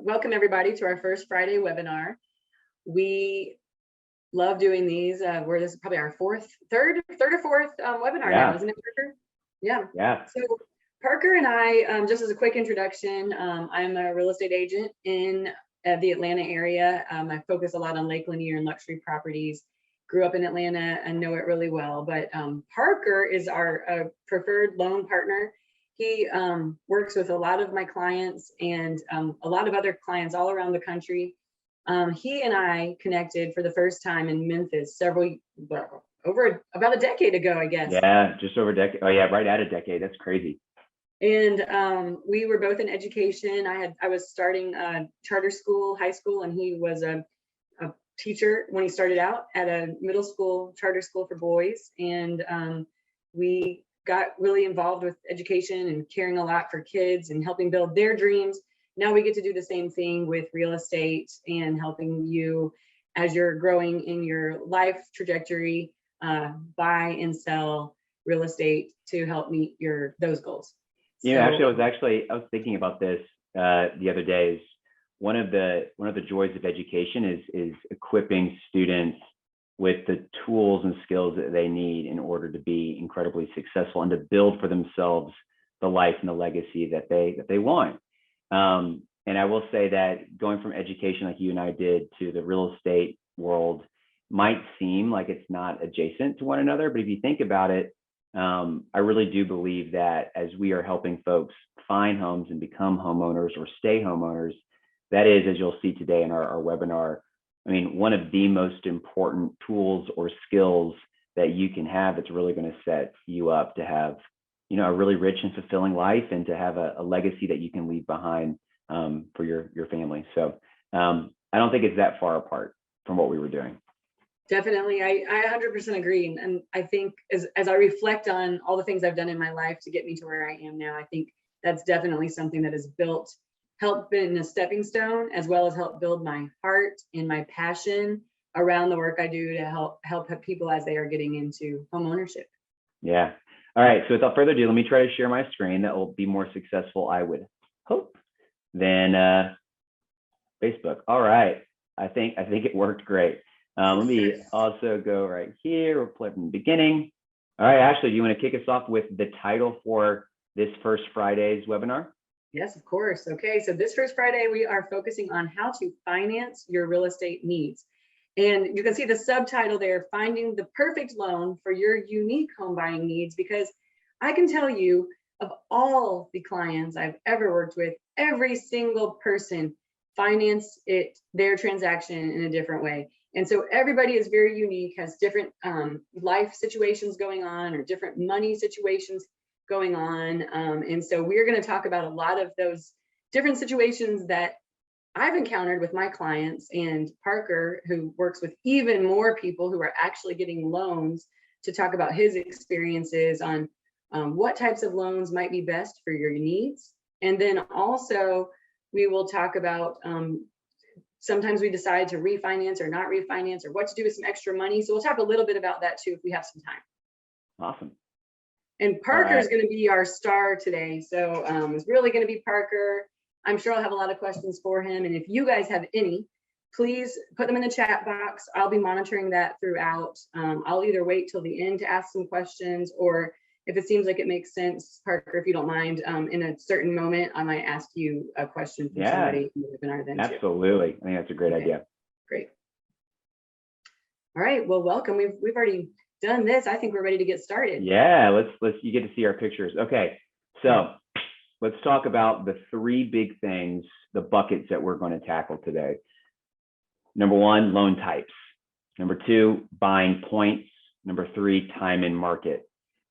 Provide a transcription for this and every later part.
welcome everybody to our first Friday webinar. We love doing these. This is probably our third or fourth webinar now, isn't it, Parker? Yeah. So Parker and I, just as a quick introduction, I'm a real estate agent in the Atlanta area. I focus a lot on Lake Lanier and luxury properties. Grew up in Atlanta and know it really well. But Parker is our preferred loan partner. He works with a lot of my clients and a lot of other clients all around the country. He and I connected for the first time in Memphis over about a decade ago, I guess. Yeah, just over a decade. Oh yeah, right at a decade. That's crazy. And we were both in education. I was starting charter school, high school, and he was a teacher when he started out at a middle school charter school for boys. And we got really involved with education and caring a lot for kids and helping build their dreams. Now we get to do the same thing with real estate and helping you as you're growing in your life trajectory, buy and sell real estate to help meet those goals. Yeah, I was thinking about this the other day. One of the joys of education is equipping students with the tools and skills that they need in order to be incredibly successful and to build for themselves the life and the legacy that they want. And I will say that going from education like you and I did to the real estate world might seem like it's not adjacent to one another, but if you think about it, I really do believe that as we are helping folks find homes and become homeowners or stay homeowners, that is, as you'll see today in our webinar, I mean, one of the most important tools or skills that you can have that's really going to set you up to have, a really rich and fulfilling life and to have a legacy that you can leave behind for your family. So I don't think it's that far apart from what we were doing. Definitely. I 100% agree. And I think as I reflect on all the things I've done in my life to get me to where I am now, I think that's definitely something that has helped been a stepping stone, as well as help build my heart and my passion around the work I do to help people as they are getting into home ownership. Yeah. All right. So without further ado, let me try to share my screen. That will be more successful, I would hope, than Facebook. All right. I think it worked great. Let me also go right here. We'll play from the beginning. All right, Ashley, do you want to kick us off with the title for this first Friday's webinar? Yes, of course. Okay, so this first Friday, we are focusing on how to finance your real estate needs. And you can see the subtitle there, Finding the Perfect Loan for Your Unique Home Buying Needs, because I can tell you of all the clients I've ever worked with, every single person financed their transaction in a different way. And so everybody is very unique, has different life situations going on or different money situations going on. And so we're going to talk about a lot of those different situations that I've encountered with my clients, and Parker, who works with even more people who are actually getting loans, to talk about his experiences on what types of loans might be best for your needs. And then also we will talk about sometimes we decide to refinance or not refinance, or what to do with some extra money. So we'll talk a little bit about that too if we have some time. Awesome. And Parker is going to be our star today. So it's really going to be Parker. I'm sure I'll have a lot of questions for him. And if you guys have any, please put them in the chat box. I'll be monitoring that throughout. I'll either wait till the end to ask some questions, or if it seems like it makes sense, Parker, if you don't mind, in a certain moment, I might ask you a question from somebody in the webinar then too. Absolutely. I think that's a great idea. Great. All right. Well, welcome. We've already done this. I think we're ready to get started. Yeah, you get to see our pictures. Okay, so let's talk about the three big things, the buckets that we're going to tackle today. Number one, loan types. Number two, buying points. Number three, time and market.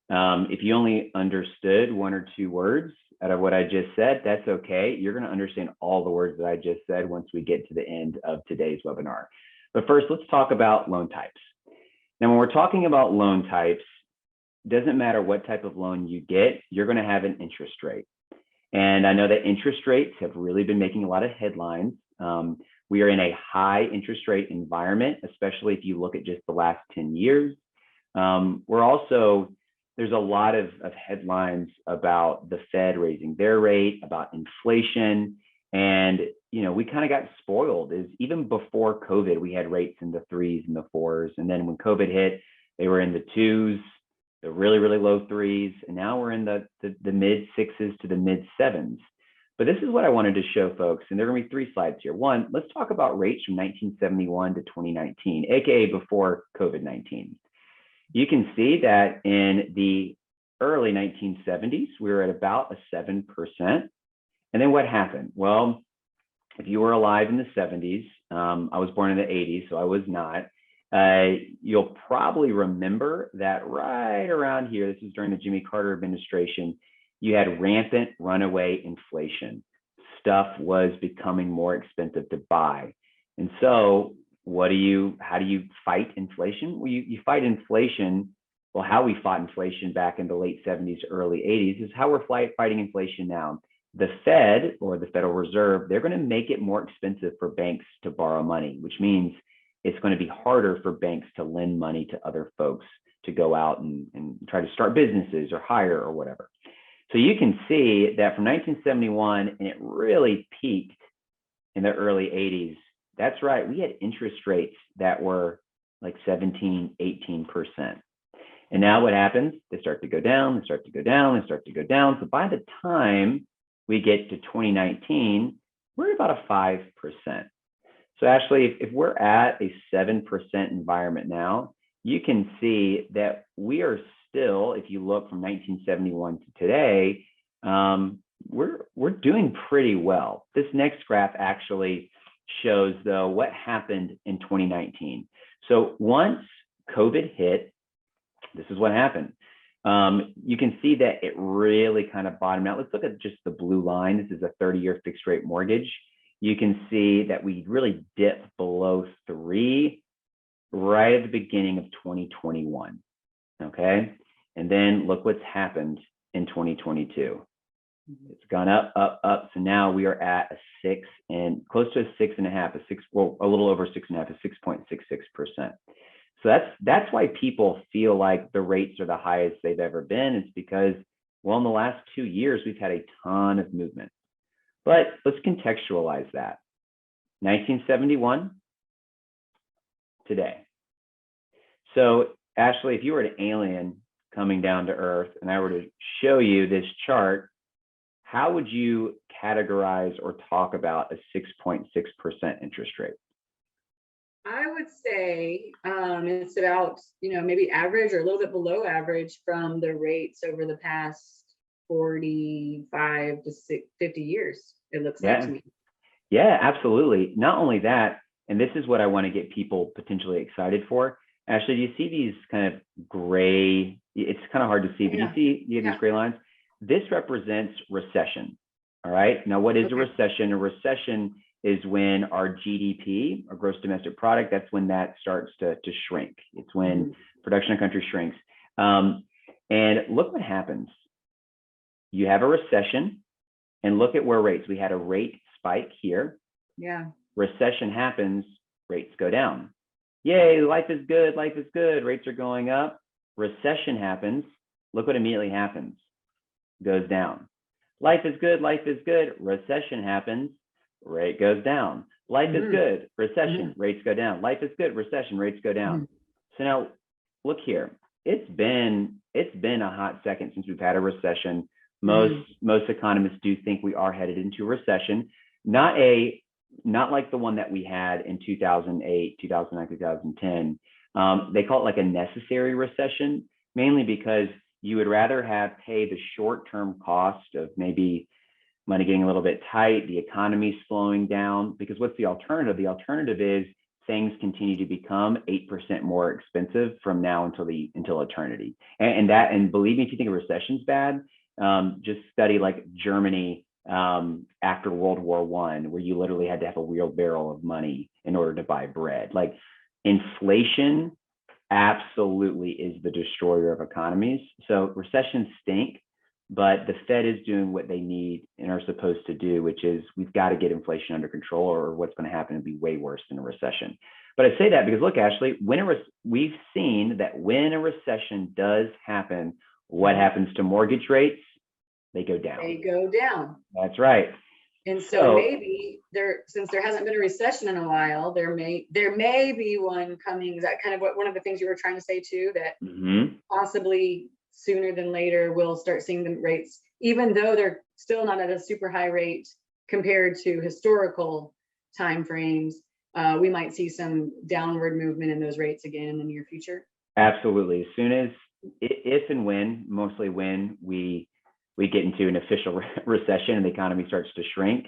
If you only understood one or two words out of what I just said, that's okay. You're going to understand all the words that I just said once we get to the end of today's webinar. But first, let's talk about loan types. Now, when we're talking about loan types, it doesn't matter what type of loan you get, you're going to have an interest rate. And I know that interest rates have really been making a lot of headlines. We are in a high interest rate environment, especially if you look at just the last 10 years. There's a lot of headlines about the Fed raising their rate, about inflation. And, we kind of got spoiled. Is even before COVID, we had rates in the 3s and the 4s. And then when COVID hit, they were in the 2s, the really, really low 3s. And now we're in the mid 6s to the mid 7s. But this is what I wanted to show folks. And there are going to be 3 slides here. One, let's talk about rates from 1971 to 2019, AKA before COVID-19. You can see that in the early 1970s, we were at about a 7%. And then what happened? Well, if you were alive in the 70s, I was born in the 80s, so I was not. You'll probably remember that right around here, this is during the Jimmy Carter administration, you had rampant runaway inflation. Stuff was becoming more expensive to buy. And so how do you fight inflation? Well, you fight inflation. Well, how we fought inflation back in the late 70s, early 80s is how we're fighting inflation now. The Fed, or the Federal Reserve, they're going to make it more expensive for banks to borrow money, which means it's going to be harder for banks to lend money to other folks to go out and try to start businesses or hire or whatever. So you can see that from 1971, and it really peaked in the early 80s. That's right, we had interest rates that were like 17, 18%. And now what happens? They start to go down, they start to go down, they start to go down. So by the time we get to 2019, we're at about a 5%. So Ashley, if we're at a 7% environment now, you can see that we are still, if you look from 1971 to today, we're doing pretty well. This next graph actually shows, though, what happened in 2019. So once COVID hit, this is what happened. You can see that it really kind of bottomed out. Let's look at just the blue line. This is a 30-year fixed rate mortgage. You can see that we really dipped below 3 right at the beginning of 2021, okay? And then look what's happened in 2022. It's gone up, up, up. So now we are at a 6 and close to a 6.5, a little over 6.5, a 6.66%. So that's why people feel like the rates are the highest they've ever been. It's because, well, in the last 2 years, we've had a ton of movement. But let's contextualize that. 1971, today. So Ashley, if you were an alien coming down to Earth and I were to show you this chart, how would you categorize or talk about a 6.6% interest rate? I would say it's about, maybe average or a little bit below average from the rates over the past 45 to 50 years, it looks like to me. Yeah, absolutely. Not only that, and this is what I want to get people potentially excited for. Ashley, do you see these kind of gray, it's kind of hard to see, but you see these gray lines? This represents recession, all right? Now, what is a recession? A recession is when our GDP, our gross domestic product, that's when that starts to shrink. It's when production in a country shrinks. And look what happens. You have a recession, and look at where rates, we had a rate spike here. Yeah. Recession happens, rates go down. Yay, life is good, rates are going up. Recession happens, look what immediately happens, goes down. Life is good, recession happens, rate goes down. Life is good, recession, rates go down. Life is good, recession, rates go down. So now look here, it's been a hot second since we've had a recession. Most economists do think we are headed into a recession, not like the one that we had in 2008, 2009, 2010. They call it like a necessary recession, mainly because you would rather pay the short-term cost of maybe money getting a little bit tight, the economy slowing down, because what's the alternative? The alternative is things continue to become 8% more expensive from now until eternity. And believe me, if you think a recession's bad, just study like Germany after World War I, where you literally had to have a wheelbarrow of money in order to buy bread. Like inflation absolutely is the destroyer of economies. So recessions stink, but the Fed is doing what they need and are supposed to do, which is we've got to get inflation under control, or what's going to happen will be way worse than a recession. But I say that because look, Ashley, we've seen that when a recession does happen, what happens to mortgage rates? They go down. They go down. That's right. And so maybe since there hasn't been a recession in a while, there may be one coming. Is that kind of one of the things you were trying to say too, that possibly sooner than later we'll start seeing the rates, even though they're still not at a super high rate compared to historical timeframes, we might see some downward movement in those rates again in the near future? Absolutely. As soon as, if and when, mostly when we get into an official recession and the economy starts to shrink,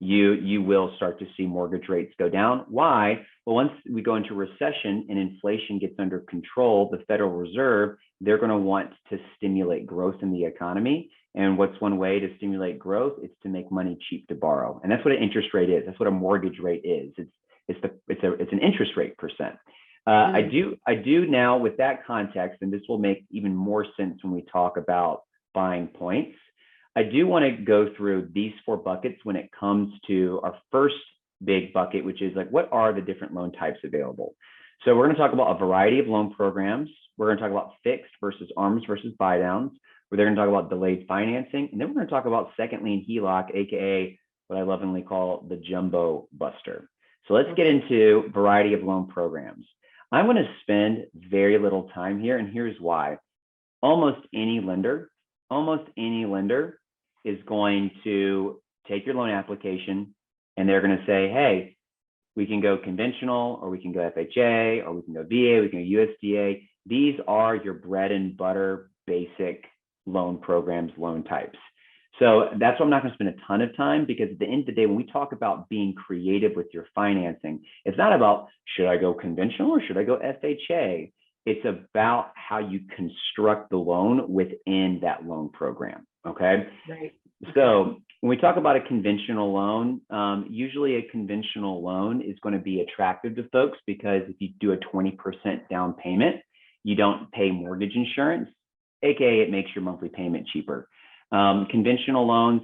you will start to see mortgage rates go down. Why? Well, once we go into recession and inflation gets under control, the Federal Reserve, they're going to want to stimulate growth in the economy. And what's one way to stimulate growth? It's to make money cheap to borrow. And that's what an interest rate is. That's what a mortgage rate is. It's an interest rate percent. I do now, with that context, and this will make even more sense when we talk about buying points, I do want to go through these 4 buckets when it comes to our first big bucket, which is like, what are the different loan types available? So we're going to talk about a variety of loan programs. We're going to talk about fixed versus ARMs versus buy downs. We're going to talk about delayed financing. And then we're going to talk about second lien HELOC, AKA what I lovingly call the jumbo buster. So let's get into variety of loan programs. I'm going to spend very little time here, and here's why. Almost any lender is going to take your loan application and they're going to say, hey, we can go conventional, or we can go FHA, or we can go VA, we can go USDA. These are your bread and butter basic loan programs, loan types. So that's why I'm not going to spend a ton of time, because at the end of the day, when we talk about being creative with your financing, it's not about, should I go conventional or should I go FHA? It's about how you construct the loan within that loan program. Okay. Right. So when we talk about a conventional loan, usually a conventional loan is going to be attractive to folks because if you do a 20% down payment, you don't pay mortgage insurance, aka it makes your monthly payment cheaper. Conventional loans,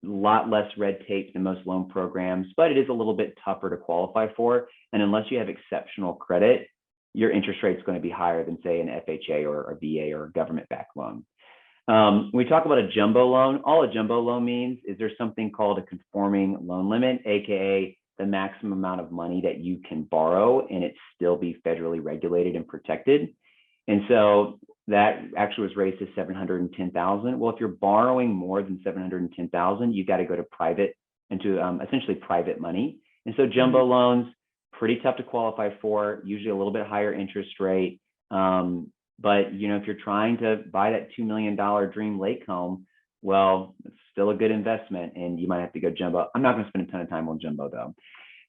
a lot less red tape than most loan programs, but it is a little bit tougher to qualify for. And unless you have exceptional credit, your interest rate is going to be higher than, say, an FHA or a VA or a government-backed loan. When we talk about a jumbo loan, all a jumbo loan means is there's something called a conforming loan limit, aka the maximum amount of money that you can borrow and it still be federally regulated and protected. And so that actually was raised to $710,000. Well, if you're borrowing more than $710,000, you got to go to private, into essentially private money. And so jumbo loans, pretty tough to qualify for, usually a little bit higher interest rate. But you know, if you're trying to buy that $2 million dream lake home, well, it's still a good investment, and you might have to go jumbo. I'm not going to spend a ton of time on jumbo though.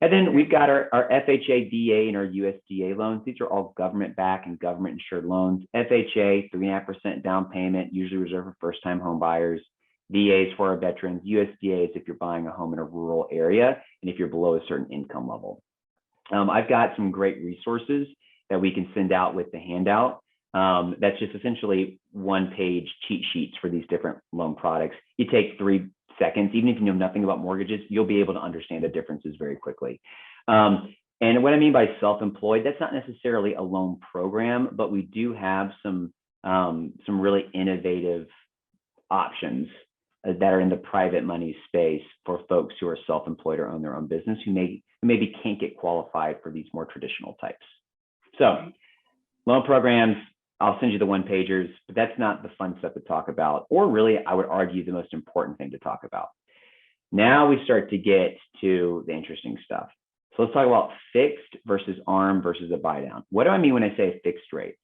And then we've got our FHA, VA, and our USDA loans. These are all government-backed and government-insured loans. FHA, 3.5% down payment, usually reserved for first-time home buyers. VAs for our veterans. USDA is if you're buying a home in a rural area and if you're below a certain income level. I've got some great resources that we can send out with the handout. That's just essentially one-page cheat sheets for these different loan products. You take 3 seconds, even if you know nothing about mortgages, you'll be able to understand the differences very quickly. And what I mean by self-employed, that's not necessarily a loan program, but we do have some really innovative options that are in the private money space for folks who are self-employed or own their own business, who maybe can't get qualified for these more traditional types. So loan programs, I'll send you the one-pagers, but that's not the fun stuff to talk about, or really, I would argue, the most important thing to talk about. Now we start to get to the interesting stuff. So let's talk about fixed versus ARM versus a buy down. What do I mean when I say a fixed rate?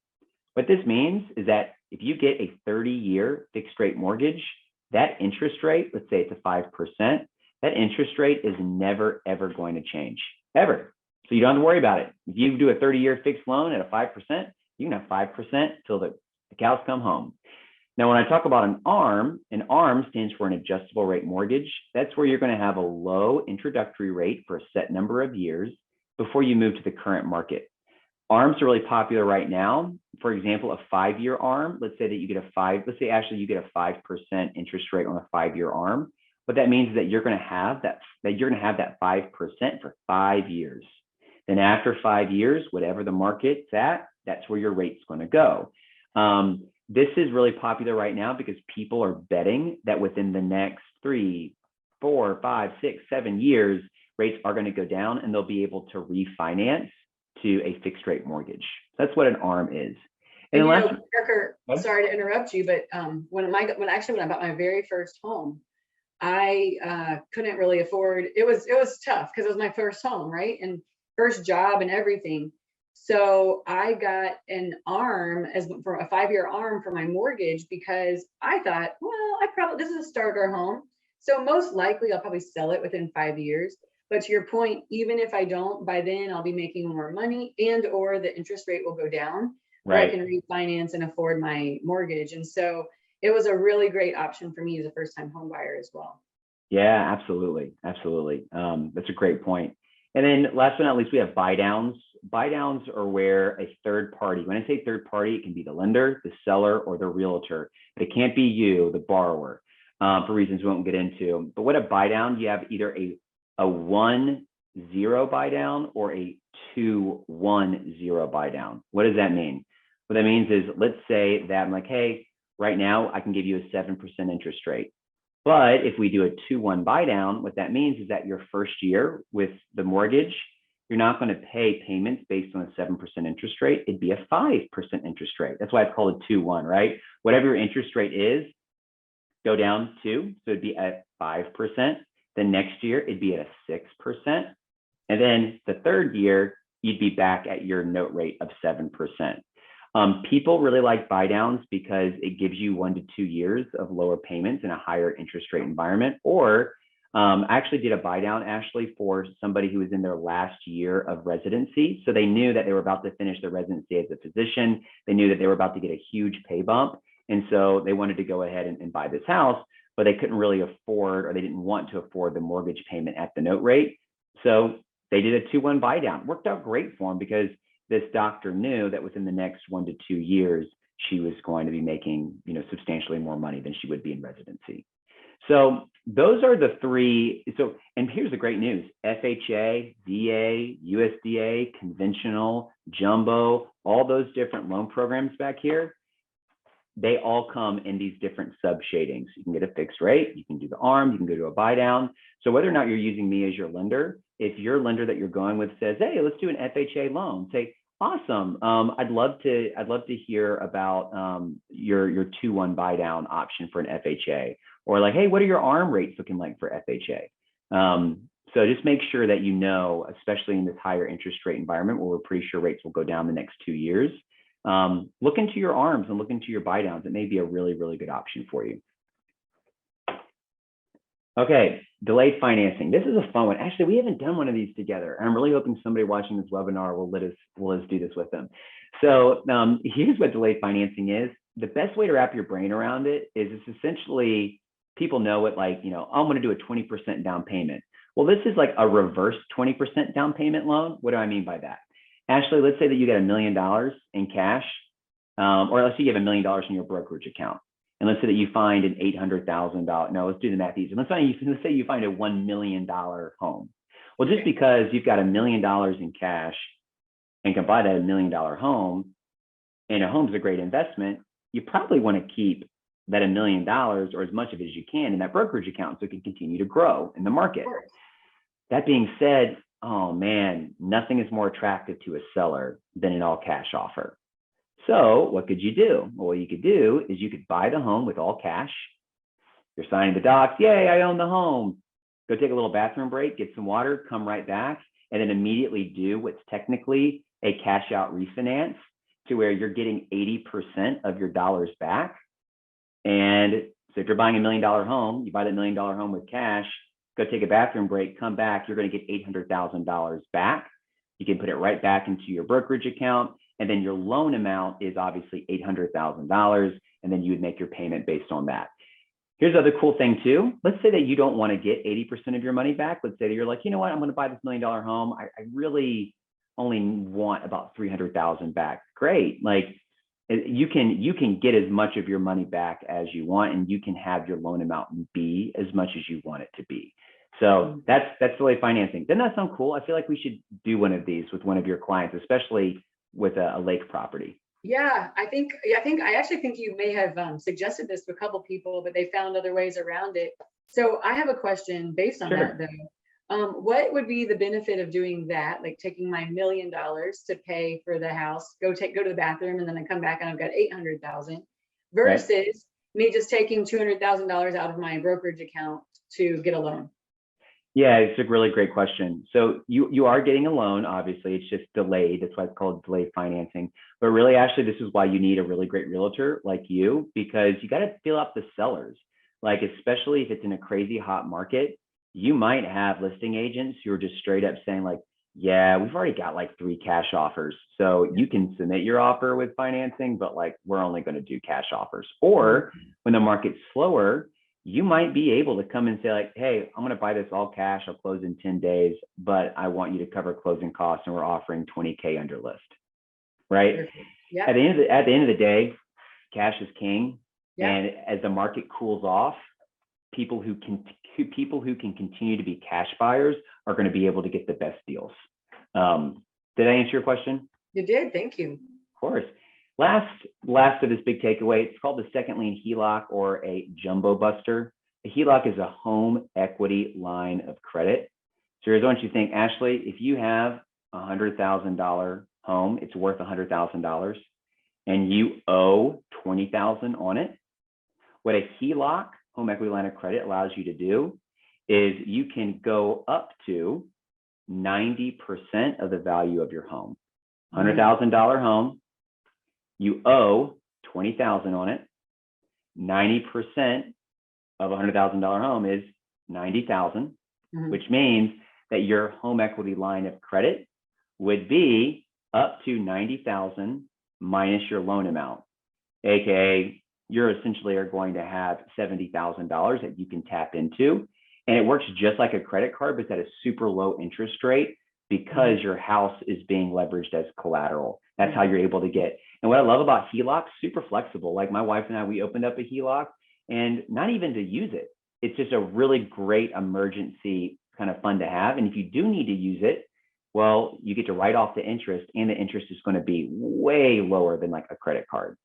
What this means is that if you get a 30-year fixed rate mortgage, that interest rate, let's say it's a 5%, that interest rate is never, ever going to change, ever. So you don't have to worry about it. If you do a 30-year fixed loan at a 5%, you can have 5% till the cows come home. Now, when I talk about an ARM stands for an adjustable rate mortgage. That's where you're going to have a low introductory rate for a set number of years before you move to the current market. ARMs are really popular right now. For example, a 5-year ARM, let's say you get a 5% interest rate on a 5-year ARM. What that means is that you're going to have that 5% for 5 years. Then after 5 years, whatever the market's at, that's where your rate's going to go. This is really popular right now because people are betting that within the next 3, 4, 5, 6, 7 years, rates are going to go down and they'll be able to refinance to a fixed rate mortgage. That's what an ARM is. And you know, Parker, sorry to interrupt you, but when I bought my very first home, I couldn't really afford. It was tough because it was my first home, right, and first job and everything. So I got an ARM for a 5-year ARM for my mortgage because I thought, well, this is a starter home, so most likely I'll probably sell it within 5 years. But to your point, even if I don't, by then I'll be making more money and or the interest rate will go down, where I can refinance and afford my mortgage. And so it was a really great option for me as a first-time home buyer as well. Yeah, absolutely. Absolutely. That's a great point. And then last but not least, we have buy downs. Buy downs are where a third party, when I say third party, it can be the lender, the seller, or the realtor. But it can't be you, the borrower, for reasons we won't get into. But what a buy down, you have either a 1-0 buy down or a 2-1-0 buy down. What does that mean? What that means is, let's say that I'm like, hey, right now I can give you a 7% interest rate. But if we do a 2-1 buy down, what that means is that your first year with the mortgage, you're not going to pay payments based on a 7% interest rate. It'd be a 5% interest rate. That's why it's called a 2-1, right? Whatever your interest rate is, go down 2. So it'd be at 5%. The next year, it'd be at a 6%. And then the third year, you'd be back at your note rate of 7%. People really like buy downs because it gives you 1 to 2 years of lower payments in a higher interest rate environment. Or I actually did a buy down, Ashley, for somebody who was in their last year of residency. So they knew that they were about to finish their residency as a physician. They knew that they were about to get a huge pay bump. And so they wanted to go ahead and buy this house, but they couldn't really afford, or they didn't want to afford the mortgage payment at the note rate. So they did a 2-1 buy down. Worked out great for them because this doctor knew that within the next 1 to 2 years, she was going to be making, substantially more money than she would be in residency. So those are the three. So, and here's the great news: FHA, VA, USDA, conventional, jumbo, all those different loan programs back here, they all come in these different sub shadings. You can get a fixed rate, you can do the ARM, you can go to a buy down. So whether or not you're using me as your lender, if your lender that you're going with says, hey, let's do an FHA loan, say, awesome. I'd love to hear about your 2-1 buy down option for an FHA, or like, hey, what are your ARM rates looking like for FHA? So just make sure that especially in this higher interest rate environment where we're pretty sure rates will go down the next 2 years, look into your ARMs and look into your buy downs. It may be a really, really good option for you. Okay, delayed financing. This is a fun one. Actually, we haven't done one of these together. I'm really hoping somebody watching this webinar will let us do this with them. So here's what delayed financing is. The best way to wrap your brain around it is it's essentially, people know it like, I'm going to do a 20% down payment. Well, this is like a reverse 20% down payment loan. What do I mean by that? Ashley, let's say that you get $1 million in cash, or let's say you have $1 million in your brokerage account. And let's say that you find an $800,000, no, let's do the math easy. Let's say you find a $1 million home. Well, just because you've got $1 million in cash and can buy that $1 million home, and a home's a great investment, you probably want to keep that $1 million or as much of it as you can in that brokerage account so it can continue to grow in the market. That being said, oh man, nothing is more attractive to a seller than an all cash offer. So what could you do? Well, what you could do is you could buy the home with all cash. You're signing the docs. Yay, I own the home. Go take a little bathroom break, get some water, come right back, and then immediately do what's technically a cash out refinance to where you're getting 80% of your dollars back. And so if you're buying $1 million home, you buy that $1 million home with cash, go take a bathroom break, come back, you're going to get $800,000 back. You can put it right back into your brokerage account. And then your loan amount is obviously $800,000. And then you would make your payment based on that. Here's the other cool thing too. Let's say that you don't want to get 80% of your money back. Let's say that you're like, you know what, I'm going to buy this $1 million home. I really only want about $300,000 back. Great. Like you can get as much of your money back as you want, and you can have your loan amount be as much as you want it to be. So that's delayed financing. Doesn't that sound cool? I feel like we should do one of these with one of your clients, especially with a lake property. Yeah, I actually think you may have suggested this to a couple people, but they found other ways around it. So I have a question based on that Sure. though. What would be the benefit of doing that? Like taking my $1 million to pay for the house, go to the bathroom, and then I come back and I've got 800,000 Right. versus me just taking $200,000 out of my brokerage account to get a loan. Yeah, it's a really great question. So you are getting a loan, obviously, it's just delayed. That's why it's called delayed financing. But really, actually, this is why you need a really great realtor like you, because you got to fill up the sellers. Like, especially if it's in a crazy hot market, you might have listing agents who are just straight up saying like, yeah, we've already got like 3 cash offers. So you can submit your offer with financing, but like, we're only going to do cash offers. Or when the market's slower, you might be able to come and say like, hey, I'm going to buy this all cash. I'll close in 10 days, but I want you to cover closing costs and we're offering 20K under list, right? Yeah. At the end of the day, cash is king. Yeah. And as the market cools off, people who can continue to be cash buyers are going to be able to get the best deals. Did I answer your question? You did. Thank you. Of course. Last of this big takeaway, it's called the second lien HELOC or a jumbo buster. A HELOC is a home equity line of credit. So here's what you think, Ashley, if you have $100,000 home, it's worth $100,000 and you owe $20,000 on it. What a HELOC, home equity line of credit, allows you to do is you can go up to 90% of the value of your home. $100,000 home, you owe $20,000 on it. 90% of a $100,000 home is $90,000, which means that your home equity line of credit would be up to $90,000 minus your loan amount, aka you're essentially are going to have $70,000 that you can tap into, and it works just like a credit card, but it's at a super low interest rate because your house is being leveraged as collateral. That's how you're able to get. And what I love about HELOCs, super flexible. Like my wife and I, we opened up a HELOC and not even to use it. It's just a really great emergency kind of fund to have. And if you do need to use it, well, you get to write off the interest, and the interest is going to be way lower than like a credit card.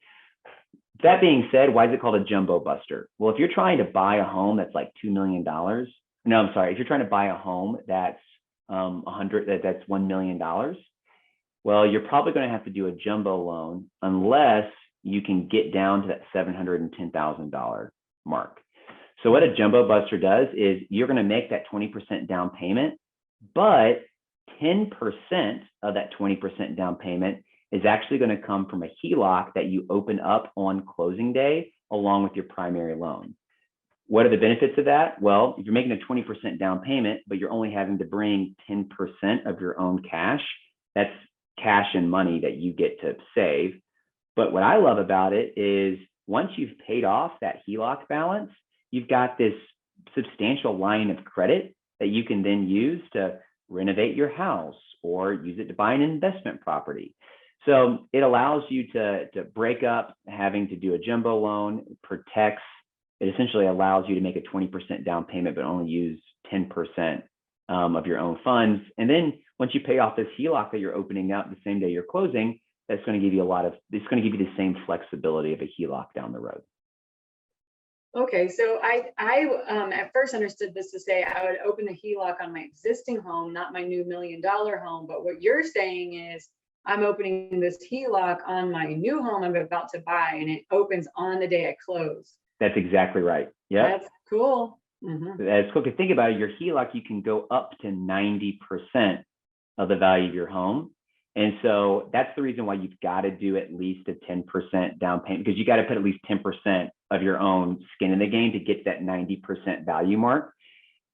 That being said, why is it called a jumbo buster? Well, if you're trying to buy a home that's like $2 million, no, I'm sorry. If you're trying to buy a home that's that's $1 million, well, you're probably going to have to do a jumbo loan unless you can get down to that $710,000 mark. So what a jumbo buster does is you're going to make that 20% down payment, but 10% of that 20% down payment is actually going to come from a HELOC that you open up on closing day along with your primary loan. What are the benefits of that? Well, if you're making a 20% down payment, but you're only having to bring 10% of your own cash, that's cash and money that you get to save. But what I love about it is once you've paid off that HELOC balance, you've got this substantial line of credit that you can then use to renovate your house or use it to buy an investment property. So it allows you to break up having to do a jumbo loan, protects. It essentially allows you to make a 20% down payment, but only use 10% of your own funds. And then once you pay off this HELOC that you're opening up the same day you're closing, that's going to give you it's going to give you the same flexibility of a HELOC down the road. Okay, so I at first understood this to say I would open the HELOC on my existing home, not my new $1 million home. But what you're saying is I'm opening this HELOC on my new home I'm about to buy, and it opens on the day I close. That's exactly right. Yeah, that's cool. That's cool. Because think about it, your HELOC, you can go up to 90% of the value of your home. And so that's the reason why you've got to do at least a 10% down payment, because you got to put at least 10% of your own skin in the game to get that 90% value mark.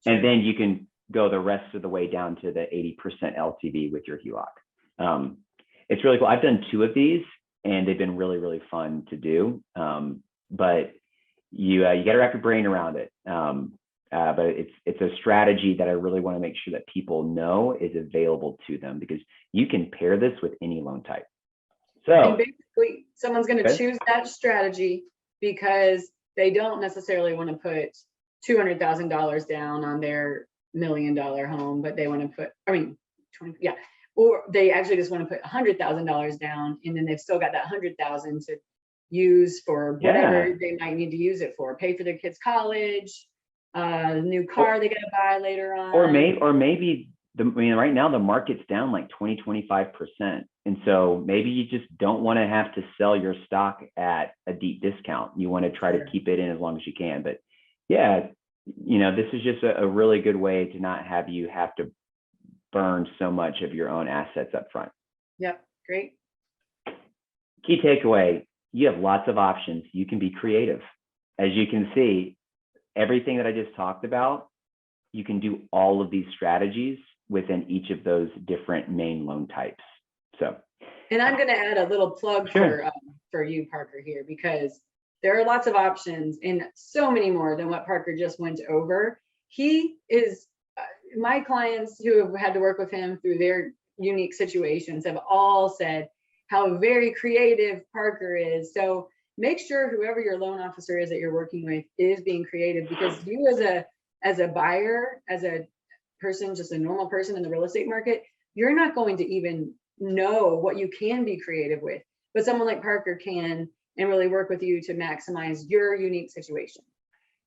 And then you can go the rest of the way down to the 80% LTV with your HELOC. It's really cool. I've done 2 of these and they've been really, really fun to do. But you got to wrap your brain around it. But it's a strategy that I really want to make sure that people know is available to them, because you can pair this with any loan type. So and basically someone's going to choose that strategy because they don't necessarily want to put $200,000 down on their $1 million home, but they want to put, 20, yeah. Or they actually just want to put $100,000 down, and then they've still got that $100,000 to use for whatever they might need to use it for, pay for their kids' college, new car they gotta buy later on. Or maybe right now the market's down like 20-25%. And so maybe you just don't want to have to sell your stock at a deep discount. You want to try to keep it in as long as you can. But yeah, this is just a really good way to not have you have to burn so much of your own assets up front. Yep, great. Key takeaway, you have lots of options. You can be creative. As you can see, everything that I just talked about, you can do all of these strategies within each of those different main loan types. So, and I'm going to add a little plug for you, Parker, here, because there are lots of options and so many more than what Parker just went over. He is, my clients who have had to work with him through their unique situations have all said how very creative Parker is. So make sure whoever your loan officer is that you're working with is being creative, because you as a buyer, as a person, just a normal person in the real estate market, you're not going to even know what you can be creative with, but someone like Parker can, and really work with you to maximize your unique situation.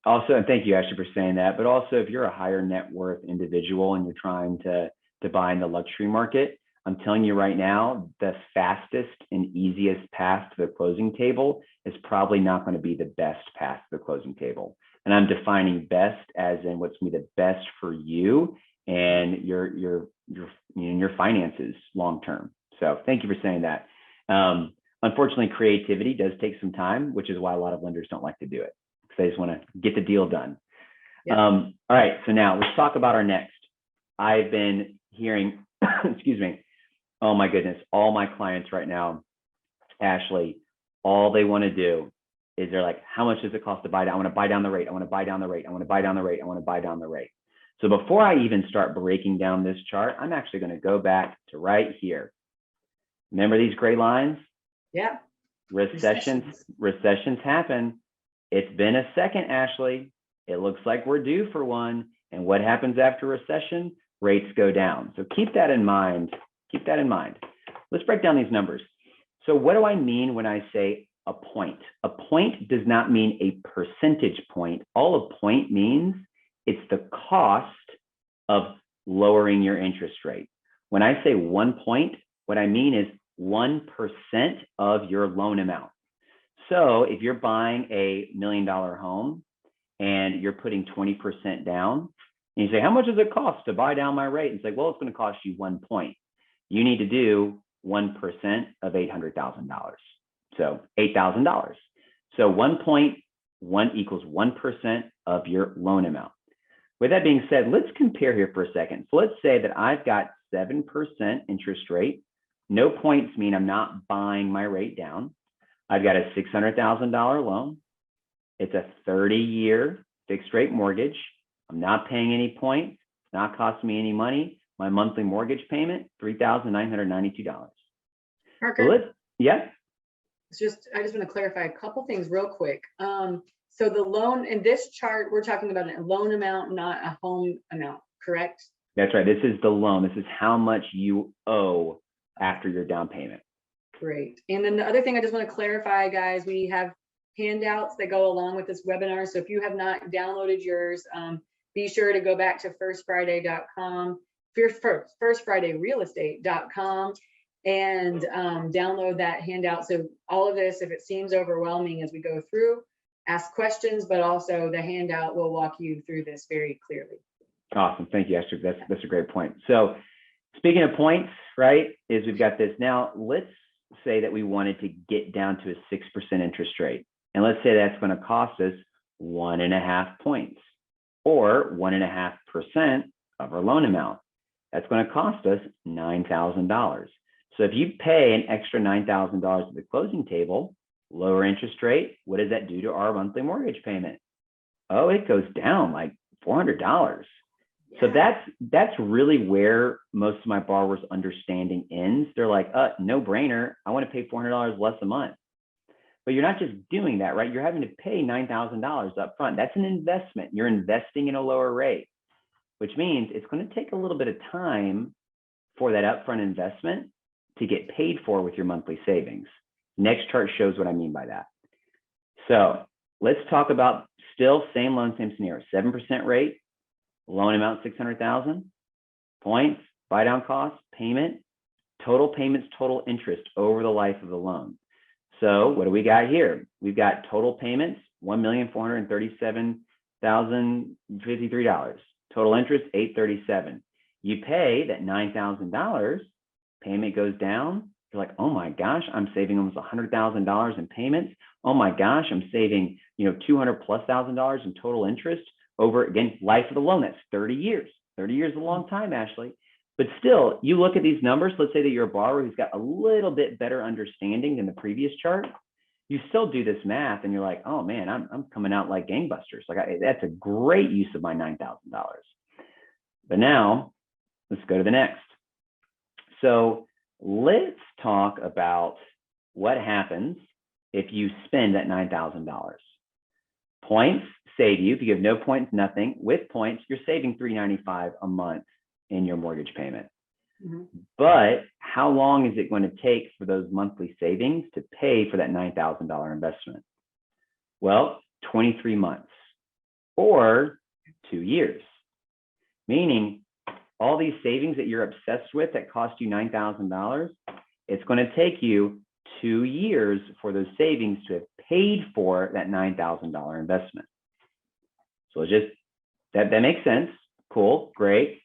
Also, and thank you, Ashley, for saying that, but also if you're a higher net worth individual and you're trying to buy in the luxury market, I'm telling you right now, the fastest and easiest path to the closing table is probably not going to be the best path to the closing table. And I'm defining best as in what's going to be the best for you and your finances long term. So thank you for saying that. Unfortunately, creativity does take some time, which is why a lot of lenders don't like to do it, because they just want to get the deal done. Yep. All right, so now let's talk about our next. I've been hearing, excuse me, oh my goodness, all my clients right now, Ashley, all they want to do is they're like, how much does it cost to buy down? I want to buy down the rate. I want to buy down the rate. I want to buy down the rate. I want to buy down the rate. So before I even start breaking down this chart, I'm actually going to go back to right here. Remember these gray lines? Yeah. Recessions happen. It's been a second, Ashley. It looks like we're due for one. And what happens after recession? Rates go down. So keep that in mind. Keep that in mind. Let's break down these numbers. So what do I mean when I say a point? A point does not mean a percentage point. All a point means it's the cost of lowering your interest rate. When I say 1 point, what I mean is 1% of your loan amount. So if you're buying a $1 million home and you're putting 20% down, and you say, how much does it cost to buy down my rate? And it's like, well, it's going to cost you 1 point. You need to do 1% of $800,000. So $8,000. So 1.1 equals 1% of your loan amount. With that being said, let's compare here for a second. So let's say that I've got 7% interest rate. No points mean I'm not buying my rate down. I've got a $600,000 loan. It's a 30-year fixed rate mortgage. I'm not paying any points. It's not costing me any money. My monthly mortgage payment, $3,992. Parker, So yeah. I just want to clarify a couple things real quick. So the loan in this chart, we're talking about a loan amount, not a home amount, correct? That's right. This is the loan. This is how much you owe after your down payment. Great. And then the other thing I just want to clarify, guys, we have handouts that go along with this webinar. So if you have not downloaded yours, be sure to go back to firstfriday.com, firstfridayrealestate.com, and download that handout. So all of this, if it seems overwhelming as we go through, ask questions, but also the handout will walk you through this very clearly. Awesome. Thank you, Esther. That's a great point. So speaking of points, right, is we've got this. Now, let's say that we wanted to get down to a 6% interest rate. And let's say that's going to cost us 1.5 points or 1.5% of our loan amount. That's going to cost us $9,000. So if you pay an extra $9,000 at the closing table, lower interest rate, what does that do to our monthly mortgage payment? Oh, it goes down like $400. Yeah. So that's really where most of my borrowers' understanding ends. They're like, no brainer. I want to pay $400 less a month. But you're not just doing that, right? You're having to pay $9,000 up front. That's an investment. You're investing in a lower rate, which means it's going to take a little bit of time for that upfront investment to get paid for with your monthly savings. Next chart shows what I mean by that. So let's talk about still same loan, same scenario, 7% rate, loan amount 600,000, points, buy down costs, payment, total payments, total interest over the life of the loan. So what do we got here? We've got total payments, $1,437,053. Total interest, $837. You pay that $9,000, payment goes down. You're like, oh my gosh, I'm saving almost $100,000 in payments. Oh my gosh, I'm saving, $200,000+ in total interest over, again, life of the loan. That's 30 years. 30 years is a long time, Ashley. But still, you look at these numbers, let's say that you're a borrower who's got a little bit better understanding than the previous chart. You still do this math and you're like, oh man, I'm coming out like gangbusters. That's a great use of my $9,000. But now let's go to the next. So let's talk about what happens if you spend that $9,000. Points save you. If you have no points, nothing. With points, you're saving $395 a month in your mortgage payment. But how long is it going to take for those monthly savings to pay for that $9,000 investment? Well, 23 months or 2 years, meaning all these savings that you're obsessed with that cost you $9,000, it's going to take you 2 years for those savings to have paid for that $9,000 investment. So that makes sense. Cool, great.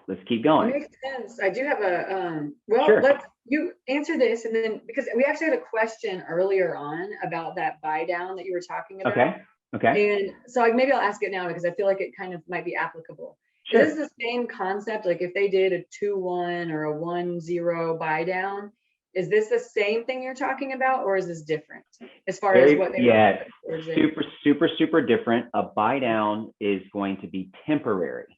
Let's keep going. It makes sense. I do have a, Sure. You answer this, and then, because we actually had a question earlier on about that buy down that you were talking about. Okay. And so maybe I'll ask it now because I feel like it kind of might be applicable. Sure. Is this the same concept? Like if they did a 2-1 or a 1-0 buy down, is this the same thing you're talking about, or is this different as far as what they super different. A buy down is going to be temporary,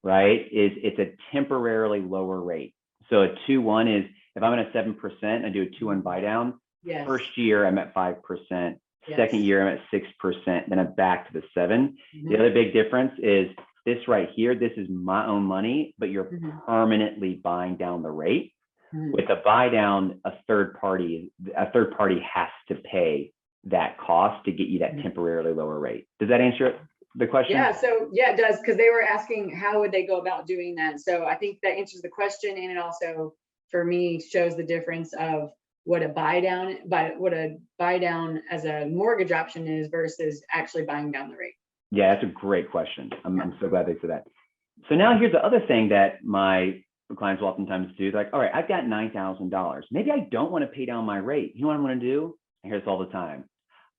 right? It's a temporarily lower rate. So a 2-1 is, if I'm at a 7% and I do a 2-1 buy down, Yes. First year I'm at 5%, Yes. second year I'm at 6%, then I'm back to the 7. The other big difference is this right here. This is my own money, but you're permanently buying down the rate. With a buy down, a third party has to pay that cost to get you that temporarily lower rate. Does that answer the question? Yeah, so yeah, it does, because they were asking how would they go about doing that. So I think that answers the question, and it also, for me, shows the difference of what a buy down as a mortgage option is versus actually buying down the rate. Yeah, that's a great question. I'm so glad they said that. So now here's the other thing that my clients will oftentimes do. They're like, all right, I've got $9,000. Maybe I don't want to pay down my rate. You know what I'm going to do? I hear this all the time.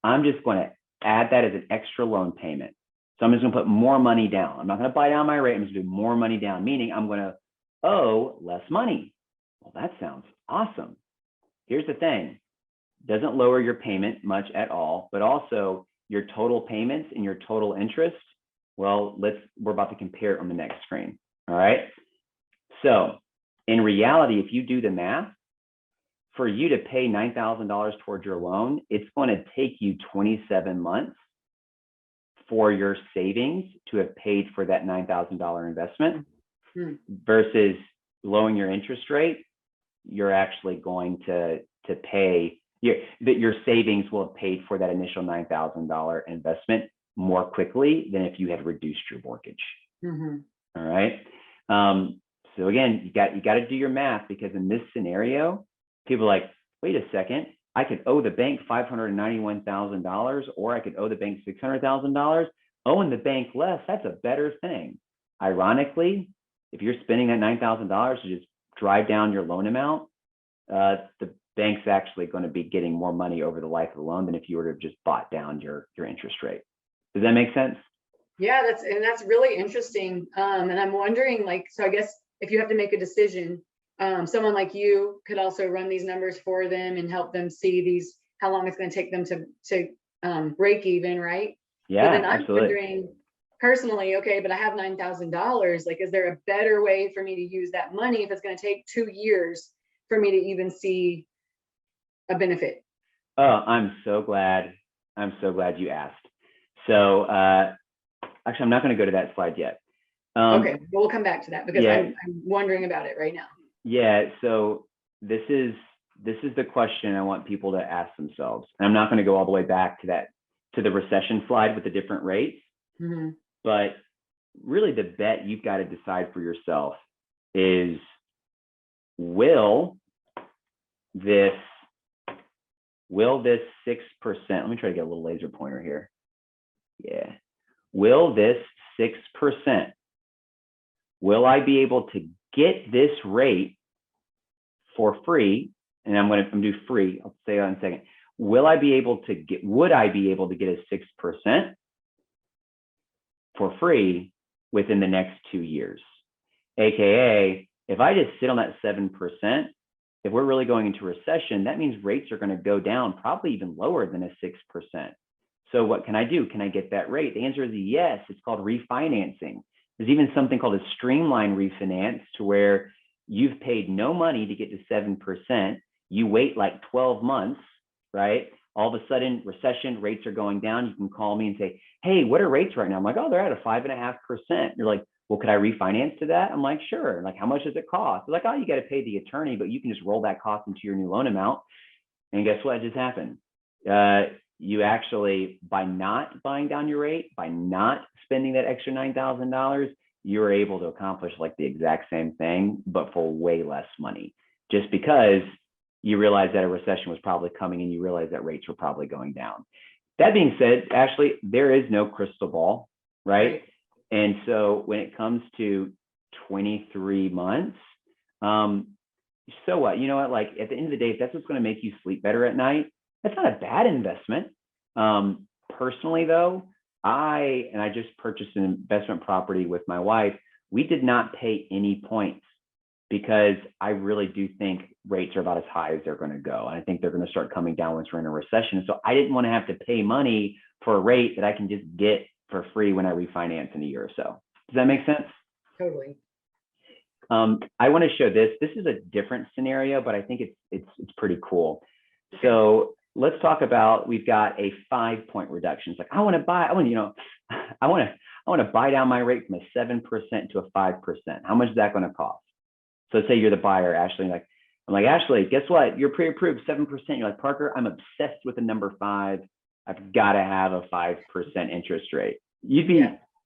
I'm just going to add that as an extra loan payment. So I'm just going to put more money down. I'm not going to buy down my rate. I'm just going to do more money down, meaning I'm going to owe less money. Well, that sounds awesome. Here's the thing. It doesn't lower your payment much at all, but also your total payments and your total interest. Well, we're about to compare it on the next screen. All right. So in reality, if you do the math, for you to pay $9,000 towards your loan, it's going to take you 27 months for your savings to have paid for that $9,000 investment versus lowering your interest rate. You're actually going to pay that your savings will have paid for that initial $9,000 investment more quickly than if you had reduced your mortgage. All right. So again, you got to do your math, because in this scenario, people are like, wait a second, I could owe the bank $591,000, or I could owe the bank $600,000. Owing the bank less, that's a better thing. Ironically, if you're spending that $9,000 to just drive down your loan amount, the bank's actually going to be getting more money over the life of the loan than if you were to have just bought down your interest rate. Does that make sense? Yeah, that's really interesting. And I'm wondering, so I guess if you have to make a decision, someone like you could also run these numbers for them and help them see how long it's going to take them to break even, right? Yeah, but then I'm absolutely. wondering personally, okay, but I have $9,000. Like, is there a better way for me to use that money if it's going to take 2 years for me to even see a benefit? Oh, I'm so glad you asked. So actually, I'm not going to go to that slide yet. Okay, we'll come back to that, because I'm wondering about it right now. Yeah, so this is the question I want people to ask themselves. And I'm not going to go all the way back to to the recession slide with the different rates. Mhm. But really the bet you've got to decide for yourself is, will this 6%, let me try to get a little laser pointer here. Yeah. Will this 6%, will I be able to get this rate for free? And I'm going to do free. I'll say that in a second. Would I be able to get a 6% for free within the next 2 years? AKA, if I just sit on that 7%, if we're really going into recession, that means rates are going to go down probably even lower than a 6%. So what can I do? Can I get that rate? The answer is yes. It's called refinancing. There's even something called a streamline refinance, to where you've paid no money to get to 7%. You wait like 12 months, right? All of a sudden, recession, rates are going down. You can call me and say, hey, what are rates right now? I'm like, oh, they're at a 5.5%. You're like, well, could I refinance to that? I'm like, sure. Like, how much does it cost? They're like, oh, you got to pay the attorney, but you can just roll that cost into your new loan amount. And guess what just happened? You actually, by not buying down your rate, by not spending that extra $9,000, you were able to accomplish like the exact same thing, but for way less money, just because you realized that a recession was probably coming and you realized that rates were probably going down. That being said, Ashley, there is no crystal ball, right? And so when it comes to 23 months, so what? You know what? Like, at the end of the day, if that's what's going to make you sleep better at night, that's not a bad investment. Personally, though, I just purchased an investment property with my wife. We did not pay any points, because I really do think rates are about as high as they're going to go. And I think they're going to start coming down once we're in a recession. So I didn't want to have to pay money for a rate that I can just get for free when I refinance in a year or so. Does that make sense? Totally. I want to show this. This is a different scenario, but I think it's pretty cool. So let's talk about, we've got a 5-point reduction. It's like, I want to buy down my rate from a 7% to a 5%. How much is that going to cost? So say you're the buyer, Ashley. I'm like, Ashley, guess what? You're pre-approved 7%. You're like, Parker, I'm obsessed with the number 5. I've got to have a 5% interest rate.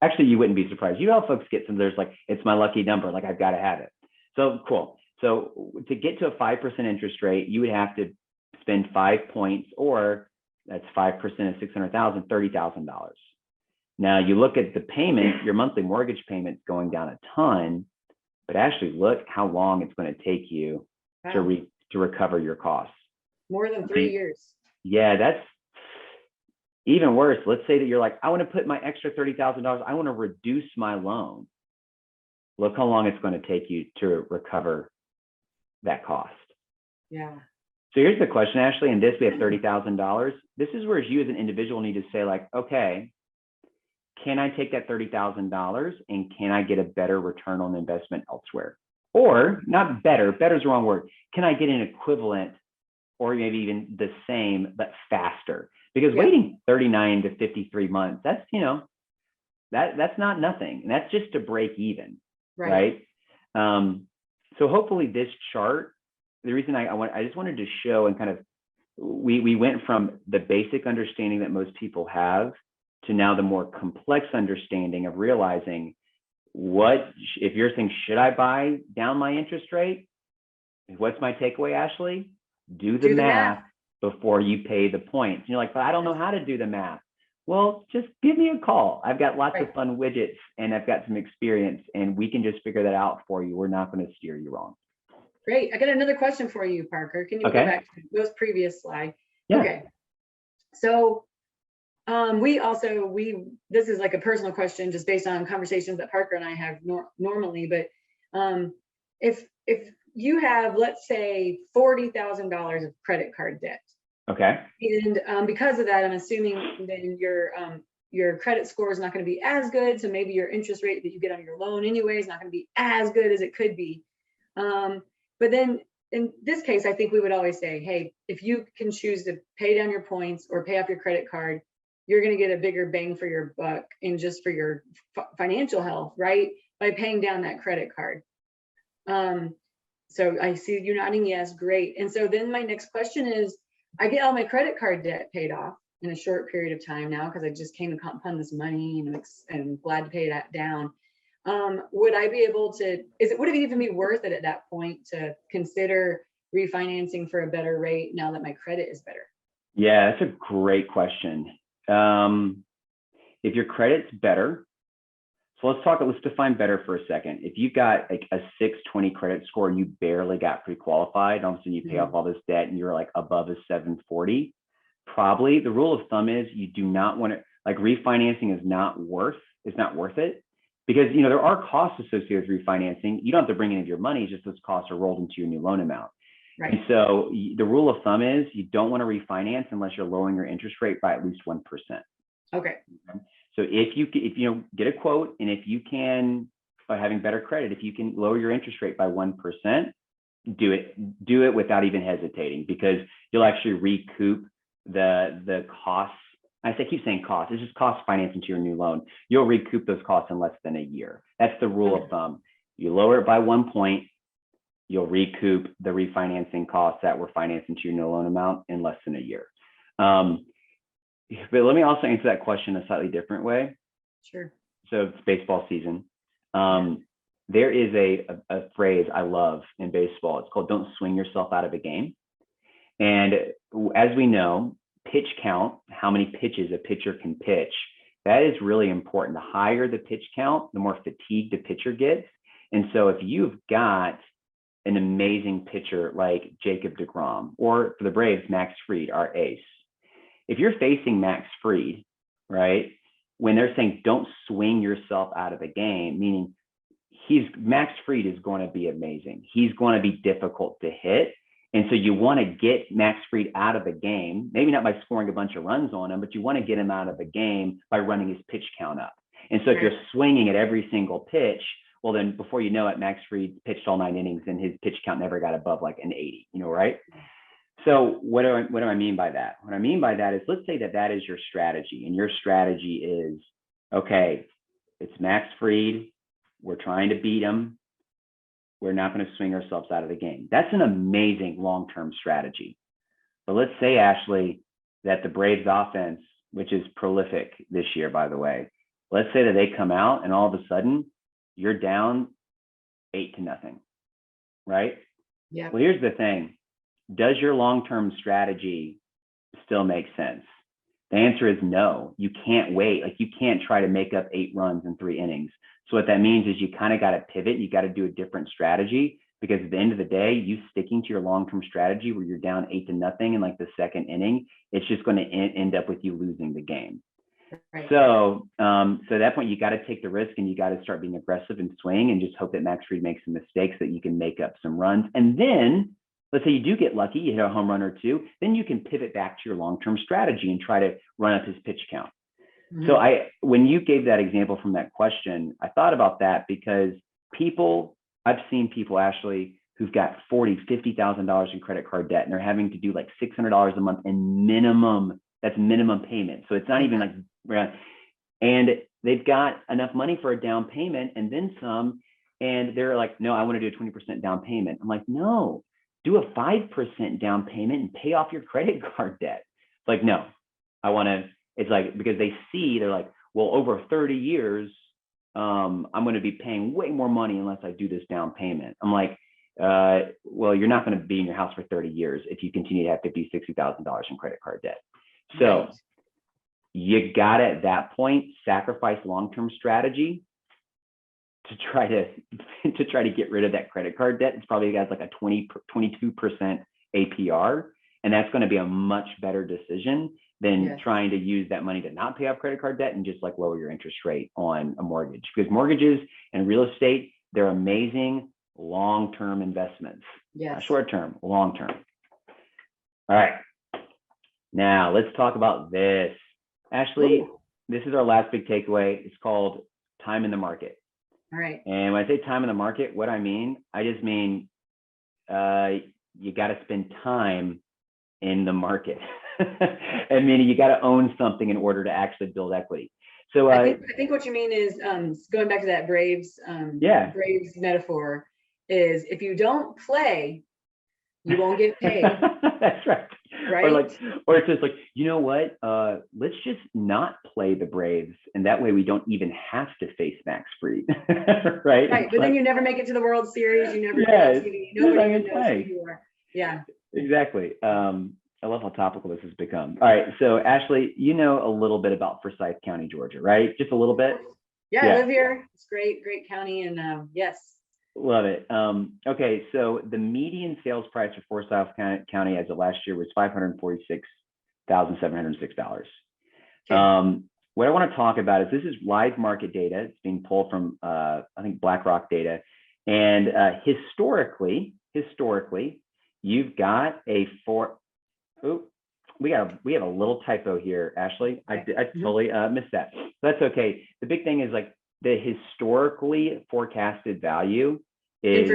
Actually, you wouldn't be surprised. You know how folks get some, there's like, it's my lucky number. Like, I've got to have it. So cool. So to get to a 5% interest rate, you would have to spend 5 points, or that's 5% of $600,000, $30,000. Now you look at the payment, your monthly mortgage payment's going down a ton, but actually look how long it's going to take you to recover your costs. More than 3 years. Yeah, that's even worse. Let's say that you're like, I want to put my extra $30,000, I want to reduce my loan. Look how long it's going to take you to recover that cost. Yeah. So here's the question, Ashley, and this, we have $30,000. This is where you as an individual need to say, like, okay, can I take that $30,000 and can I get a better return on investment elsewhere? Or not better, better is the wrong word. Can I get an equivalent, or maybe even the same, but faster? Because waiting 39 to 53 months, that's, that's not nothing. And that's just to break even, right? So hopefully this chart, the reason I just wanted to show, and kind of, we went from the basic understanding that most people have to now the more complex understanding of realizing, if you're saying, should I buy down my interest rate? What's my takeaway, Ashley? Do the math before you pay the points. And you're like, but I don't know how to do the math. Well, just give me a call. I've got lots of fun widgets and I've got some experience, and we can just figure that out for you. We're not going to steer you wrong. Great. I got another question for you, Parker. Can you go back to those previous slides? Yeah. Okay. So this is like a personal question just based on conversations that Parker and I have normally, but if you have, let's say, $40,000 of credit card debt. Okay. And because of that, I'm assuming then your credit score is not going to be as good. So maybe your interest rate that you get on your loan anyway is not going to be as good as it could be. But then in this case, I think we would always say, hey, if you can choose to pay down your points or pay off your credit card, you're going to get a bigger bang for your buck and just for your financial health, right? By paying down that credit card. So I see you nodding yes, great. And so then my next question is, I get all my credit card debt paid off. in a short period of time now, because I just came upon this money and I'm glad to pay that down. Would I be able to, would it even be worth it at that point to consider refinancing for a better rate now that my credit is better? Yeah, that's a great question. If your credit's better, so let's define better for a second. If you've got like a 620 credit score and you barely got pre-qualified, all of a sudden you pay off all this debt and you're like above a 740, probably the rule of thumb is you do not want to, like, refinancing is not worth it, because there are costs associated with refinancing. You don't have to bring any of your money, just those costs are rolled into your new loan amount. Right. And so the rule of thumb is you don't want to refinance unless you're lowering your interest rate by at least 1%. Okay. So if you get a quote, and if you can, by having better credit, if you can lower your interest rate by 1%, do it without even hesitating, because you'll actually recoup the costs. I keep saying costs. It's just cost financing to your new loan. You'll recoup those costs in less than a year. That's the rule of thumb. You lower it by 1 point, you'll recoup the refinancing costs that were financing to your new loan amount in less than a year. But let me also answer that question a slightly different way. Sure. So it's baseball season. There is a phrase I love in baseball. It's called "Don't swing yourself out of a game." And as we know, pitch count, how many pitches a pitcher can pitch, that is really important. The higher the pitch count, the more fatigued the pitcher gets. And so if you've got an amazing pitcher like Jacob deGrom, or for the Braves, Max Fried, our ace, if you're facing Max Fried, right, when they're saying don't swing yourself out of the game, meaning Max Fried is going to be amazing. He's going to be difficult to hit. And so you want to get Max Fried out of the game, maybe not by scoring a bunch of runs on him, but you want to get him out of the game by running his pitch count up. And so if you're swinging at every single pitch, well, then before you know it, Max Fried pitched all 9 innings and his pitch count never got above like an 80, right? So what do I mean by that? What I mean by that is, let's say that is your strategy, and your strategy is, okay, it's Max Fried, we're trying to beat him, we're not going to swing ourselves out of the game. That's an amazing long-term strategy. But let's say, Ashley, that the Braves offense, which is prolific this year, by the way, let's say that they come out and all of a sudden you're down 8-0, right? Yeah. Well, here's the thing. Does your long-term strategy still make sense? The answer is no. You can't wait. Like, you can't try to make up 8 runs in 3 innings. So what that means is you kind of got to pivot. You got to do a different strategy, because at the end of the day, you sticking to your long-term strategy where you're down 8-0 in like the 2nd inning, it's just going to end up with you losing the game. Right. So at that point, you got to take the risk, and you got to start being aggressive and swing, and just hope that Max Fried makes some mistakes, that you can make up some runs. And then let's say you do get lucky, you hit a home run or 2, then you can pivot back to your long-term strategy and try to run up his pitch count. Mm-hmm. So when you gave that example from that question, I thought about that, because I've seen people, Ashley, who've got $40,000, $50,000 in credit card debt, and they're having to do like $600 a month in minimum. That's minimum payment. So it's not even like, and they've got enough money for a down payment and then some, and they're like, no, I want to do a 20% down payment. I'm like, no, do a 5% down payment and pay off your credit card debt. It's like, no, it's like, because they're like, well, over 30 years, I'm going to be paying way more money unless I do this down payment. I'm like, well, you're not going to be in your house for 30 years if you continue to have $50,000, $60,000 in credit card debt. So you got to, at that point, sacrifice long-term strategy to try to get rid of that credit card debt. It's probably got like a 22% APR, and that's going to be a much better decision than trying to use that money to not pay off credit card debt and just like lower your interest rate on a mortgage. Because mortgages and real estate, they're amazing long-term investments. Not short-term, long-term. All right. Now let's talk about this. Ashley, this is our last big takeaway. It's called time in the market. All right. And when I say time in the market, what I just mean you got to spend time in the market. I mean, you got to own something in order to actually build equity. So I think what you mean is, going back to that Braves metaphor, is if you don't play, you won't get paid. That's right. Right. Or like, or it's just like, you know what? Let's just not play the Braves, and that way we don't even have to face Max Fried, right? Right. But then you never make it to the World Series. You never get on TV. Nobody even knows who you are. Yeah. Exactly. I love how topical this has become. All right. So Ashley, you know a little bit about Forsyth County, Georgia, right? Just a little bit. Yeah, I live here. It's great, great county, and yes. Love it. Okay, so the median sales price for Forsyth County as of last year was $546,706. Okay. What I want to talk about is this is live market data. It's being pulled from I think BlackRock data, and historically, you've got a we have a little typo here, Ashley. I totally missed that. That's okay. The big thing is like the historically forecasted value is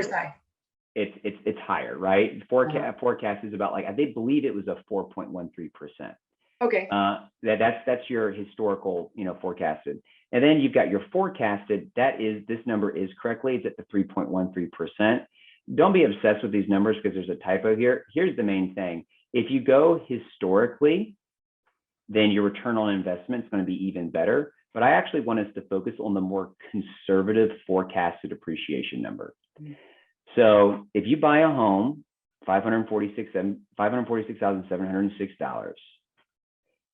it's higher, right? Forecast is about like they believe it was a 4.13%. Okay. That's your historical, forecasted, and then you've got your forecasted. This number is correctly. It's at the 3.13%. Don't be obsessed with these numbers because there's a typo here. Here's the main thing. If you go historically, then your return on investment is going to be even better. But I actually want us to focus on the more conservative forecasted appreciation number. So if you buy a home, $546,706,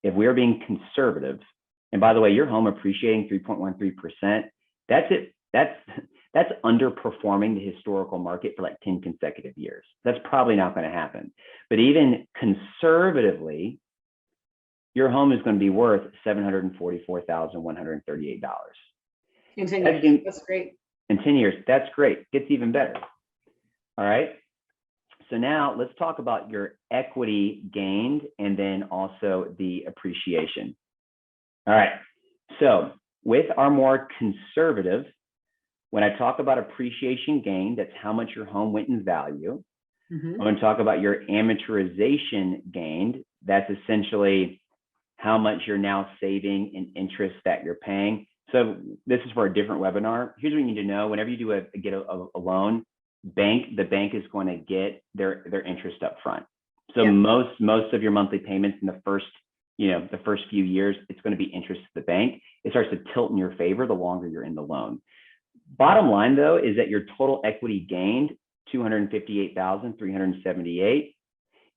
if we are being conservative, and by the way, your home appreciating 3.13%, that's it. That's underperforming the historical market for like 10 consecutive years. That's probably not going to happen. But even conservatively, your home is going to be worth $744,138. In 10 years, that's great. In 10 years, that's great. Gets even better. All right. So now let's talk about your equity gained and then also the appreciation. All right. So with our more conservative, when I talk about appreciation gained, that's how much your home went in value. I'm going to talk about your amortization gained. That's essentially how much you're now saving in interest that you're paying. So this is for a different webinar. Here's what you need to know. Whenever you do get a loan, the bank is going to get their interest up front. So most of your monthly payments in the first few years, it's going to be interest to the bank. It starts to tilt in your favor the longer you're in the loan. Bottom line, though, is that your total equity gained $258,378.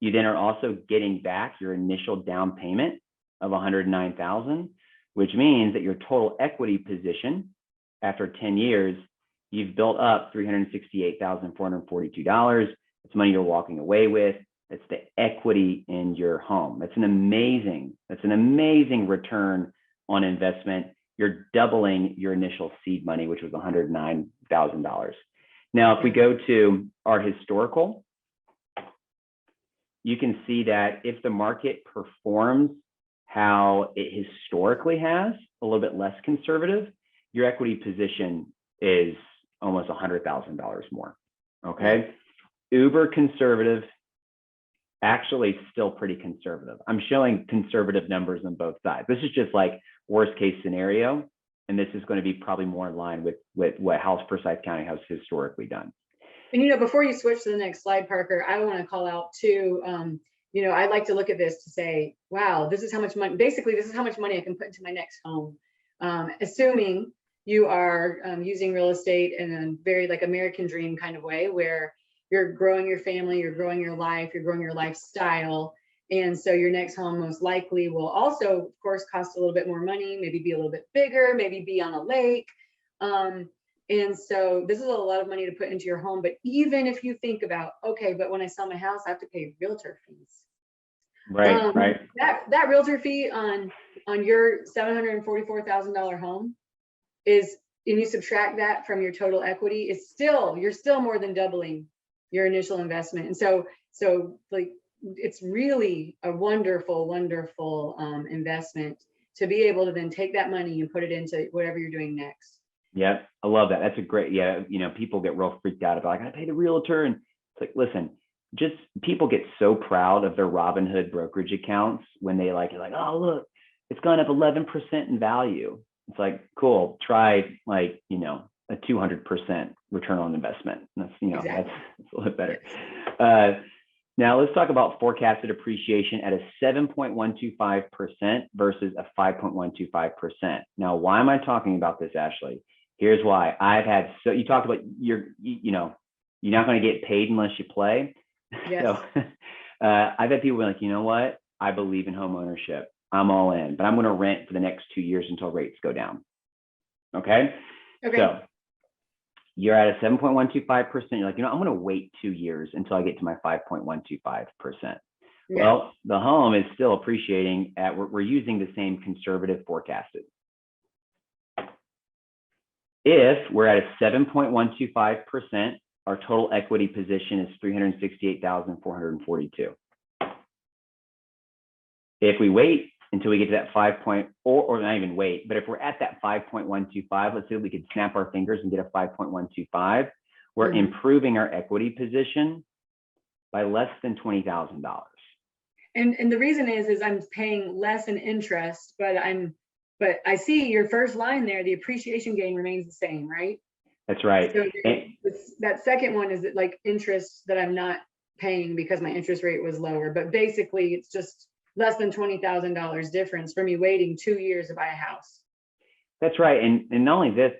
You then are also getting back your initial down payment of $109,000, which means that your total equity position after 10 years, you've built up $368,442. It's money you're walking away with. That's the equity in your home. That's an amazing return on investment. You're doubling your initial seed money, which was $109,000. Now, if we go to our historical, you can see that if the market performs how it historically has, a little bit less conservative, your equity position is almost $100,000 more. Okay. Uber conservative, actually still pretty conservative. I'm showing conservative numbers on both sides. This is just like worst case scenario. And this is going to be probably more in line with what Forsyth County has historically done. And, before you switch to the next slide, Parker, I want to call out too, I like to look at this to say, wow, this is how much money, basically, this is how much money I can put into my next home. Assuming you are using real estate in a very like American dream kind of way, where you're growing your family, you're growing your life, you're growing your lifestyle. And so your next home most likely will also, of course, cost a little bit more money, maybe be a little bit bigger, maybe be on a lake. And so this is a lot of money to put into your home. But even if you think about, okay, but when I sell my house, I have to pay realtor fees. Right. That realtor fee on your $744,000 home is, and you subtract that from your total equity, you're still more than doubling your initial investment. And so like, it's really a wonderful investment to be able to then take that money and put it into whatever you're doing next. Yeah, I love that. That's a great, people get real freaked out about, I gotta pay the realtor. And it's like, listen, just people get so proud of their Robinhood brokerage accounts when you're like, oh, look, it's gone up 11% in value. It's like, cool, try like, a 200% return on investment. That's, exactly. That's a little bit better. Now let's talk about forecasted appreciation at a 7.125% versus a 5.125%. Now, why am I talking about this, Ashley? Here's why. So you talked about you're not going to get paid unless you play. Yes. So I've had people be like, you know what? I believe in home ownership. I'm all in, but I'm going to rent for the next 2 years until rates go down. Okay. So you're at a 7.125%. You're like, I'm going to wait 2 years until I get to my 5.125%. Yeah. Well, the home is still appreciating we're using the same conservative forecasted. If we're at a 7.125%, our total equity position is $368,442. If we wait until we get to that or not even wait, but if we're at that 5.125, let's say we could snap our fingers and get a 5.125, we're improving our equity position by less than $20,000. And the reason is I'm paying less in interest, but I see your first line there, the appreciation gain remains the same, right? That's right. So that second one is like interest that I'm not paying because my interest rate was lower, but basically it's just less than $20,000 difference for me waiting 2 years to buy a house. That's right. And not only this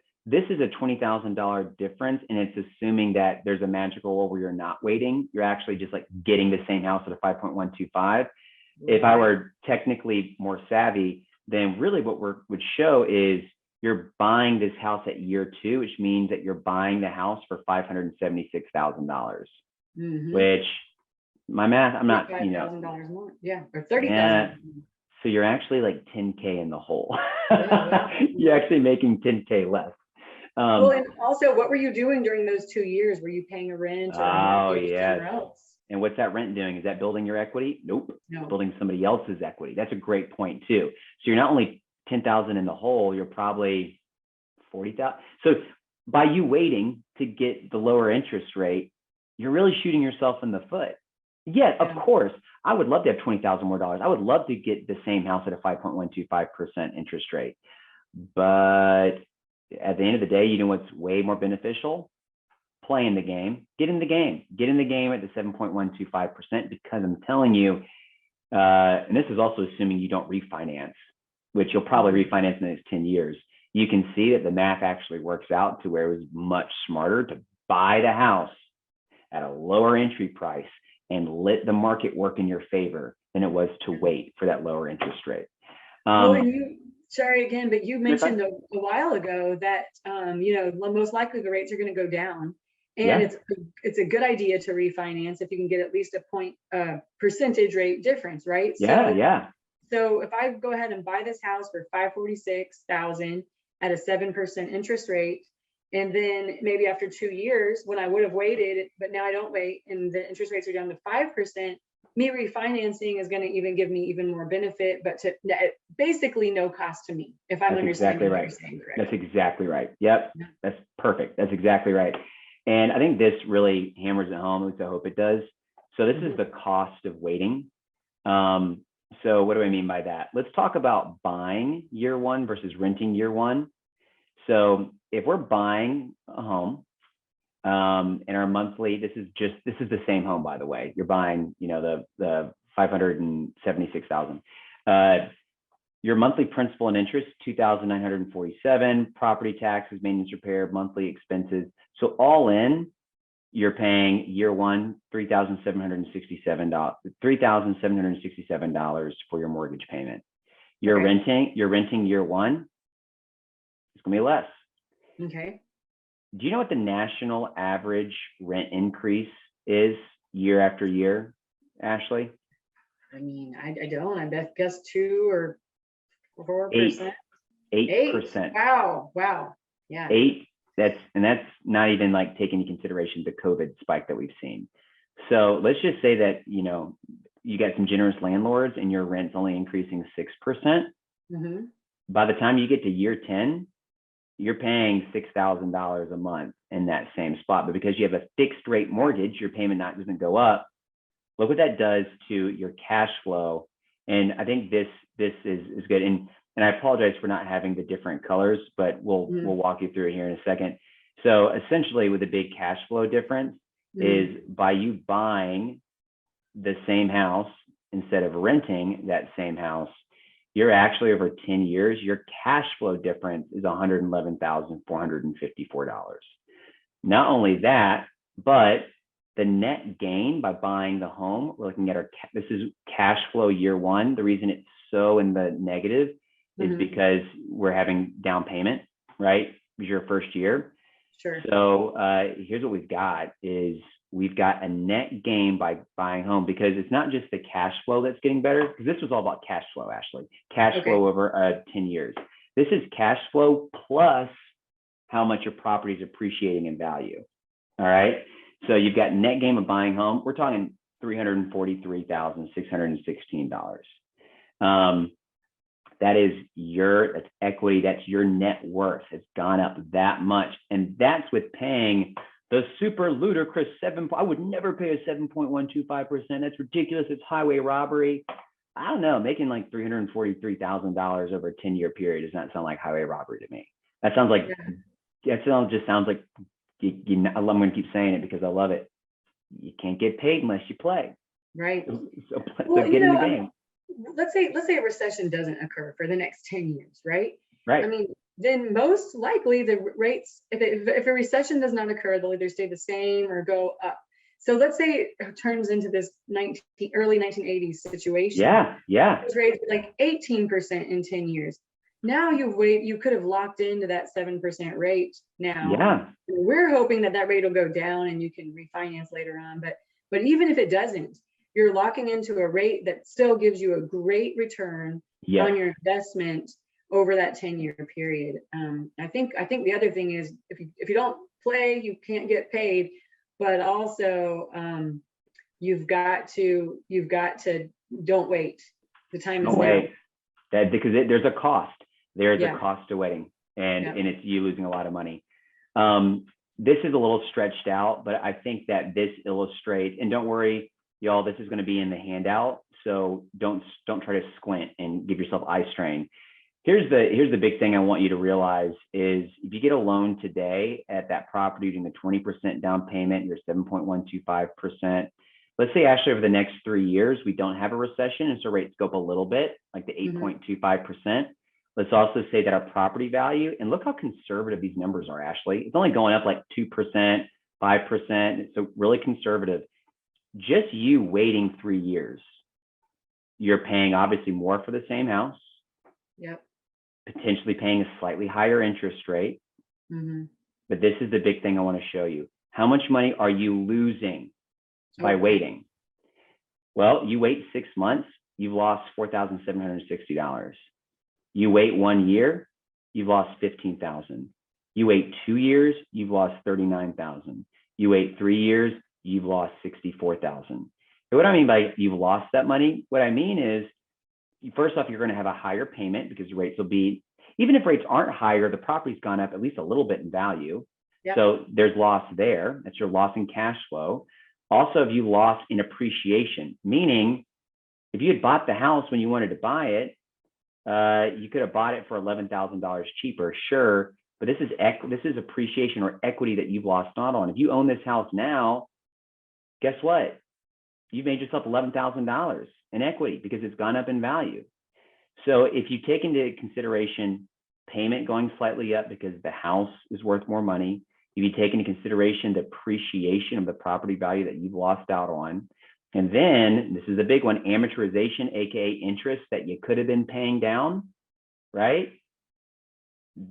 is a $20,000 difference, and it's assuming that there's a magical world where you're not waiting. You're actually just like getting the same house at a 5.125. Right. If I were technically more savvy, then really what would show is you're buying this house at year 2, which means that you're buying the house for $576,000, which my math, I'm not, $5,000 more. Yeah. Or $30,000. So you're actually like 10K in the hole. Yeah. You're actually making 10K less. Well, and also, what were you doing during those 2 years? Were you paying a rent or somewhere else? And what's that rent doing? Is that building your equity? Nope. No. It's building somebody else's equity. That's a great point too. So you're not only 10,000 in the hole, you're probably 40,000. So by you waiting to get the lower interest rate, you're really shooting yourself in the foot. Yes, of course, I would love to have $20,000 more dollars. I would love to get the same house at a 5.125% interest rate. But at the end of the day, you know what's way more beneficial? Play in the game, get in the game at the 7.125%, because I'm telling you, and this is also assuming you don't refinance, which you'll probably refinance in the next 10 years. You can see that the math actually works out to where it was much smarter to buy the house at a lower entry price and let the market work in your favor than it was to wait for that lower interest rate. Well, and sorry again, but you mentioned a while ago that, most likely the rates are going to go down. And it's a good idea to refinance if you can get at least a percentage rate difference, right? So if I go ahead and buy this house for $546,000 at a 7% interest rate, and then maybe after 2 years, when I would have waited, but now I don't wait, and the interest rates are down to 5%, me refinancing is going to even give me even more benefit, but to basically no cost to me, if I'm understanding what you're saying correctly. That's exactly right. Yep, that's perfect. That's exactly right. And I think this really hammers it home, at least I hope it does. So this is the cost of waiting. So what do I mean by that? Let's talk about buying year 1 versus renting year 1. So if we're buying a home, and our monthly, this is the same home, by the way. You're buying, the $576,000. Your monthly principal and interest, $2,947. Property taxes, maintenance, repair, monthly expenses. So all in, you're paying year 1 $3,767 for your mortgage payment. You're renting year 1. It's gonna be less. Okay. Do you know what the national average rent increase is year after year, Ashley? I mean, I don't. I guess 2 or 4%. 8%. Wow. Yeah. 8. That's not even like taking into consideration the COVID spike that we've seen. So let's just say that, you got some generous landlords and your rent's only increasing 6%. By the time you get to year 10, you're paying $6,000 a month in that same spot. But because you have a fixed rate mortgage, your payment doesn't go up. Look what that does to your cash flow. And I think this is good. And I apologize for not having the different colors, but we'll walk you through it here in a second. So essentially, with the big cash flow difference is by you buying the same house instead of renting that same house, you're actually over 10 years, your cash flow difference is $111,454. Not only that, but the net gain by buying the home, we're looking at this is cash flow year one. The reason it's so in the negative is because we're having down payment, right? It's your first year. Sure. So here's what we've got is we've got a net gain by buying home, because it's not just the cash flow that's getting better, because this was all about cash flow, Ashley. Cash flow over 10 years. This is cash flow plus how much your property is appreciating in value. All right. So you've got net gain of buying home. We're talking $343,616. That's equity. That's your net worth. It's gone up that much. And that's with paying the super ludicrous I would never pay a 7.125%. That's ridiculous. It's highway robbery. I don't know, making like $343,000 over a 10-year period does not sound like highway robbery to me. That sounds like, just sounds like, I'm going to keep saying it because I love it. You can't get paid unless you play. Right. So get in the game. Let's say a recession doesn't occur for the next 10 years, right? Right. I mean, then most likely the rates, if a recession does not occur, they'll either stay the same or go up. So let's say it turns into this early 1980s situation. Yeah. Those rates were like 18% in 10 years. Now you could have locked into that 7% rate now. Yeah. We're hoping that rate will go down and you can refinance later on. But even if it doesn't, you're locking into a rate that still gives you a great return on your investment over that 10-year period. I think the other thing is if you don't play, you can't get paid, but also you've got to don't wait. The time is now. Wait. That because there's a cost. There's a cost to waiting, and it's you losing a lot of money. This is a little stretched out, but I think that this illustrates, and don't worry, y'all, this is going to be in the handout, so don't try to squint and give yourself eye strain. Here's the big thing I want you to realize is if you get a loan today at that property using the 20% down payment, you're 7.125%. Let's say, Ashley, over the next 3 years, we don't have a recession, and so rates go up a little bit, like the 8.25%. Let's also say that our property value, and look how conservative these numbers are, Ashley. It's only going up like 2%, 5%. So really conservative. Just you waiting 3 years, you're paying obviously more for the same house. Yep. Potentially paying a slightly higher interest rate. But this is the big thing I want to show you. How much money are you losing by waiting? Well, you wait 6 months, you've lost $4,760. You wait 1 year, you've lost $15,000. You wait 2 years, you've lost $39,000. You wait 3 years, you've lost $64,000. So what I mean by you've lost that money, what I mean is, first off, you're going to have a higher payment because rates will be, even if rates aren't higher, the property's gone up at least a little bit in value. So there's loss there. That's your loss in cash flow. Also, if you lost in appreciation, meaning if you had bought the house when you wanted to buy it, you could have bought it for $11,000 cheaper, sure, but this is appreciation or equity that you've lost out on. If you own this house now, guess what? You've made yourself $11,000 in equity because it's gone up in value. So if you take into consideration payment going slightly up because the house is worth more money, if you take into consideration the appreciation of the property value that you've lost out on, and then this is a big one, amortization, aka interest that you could have been paying down, right?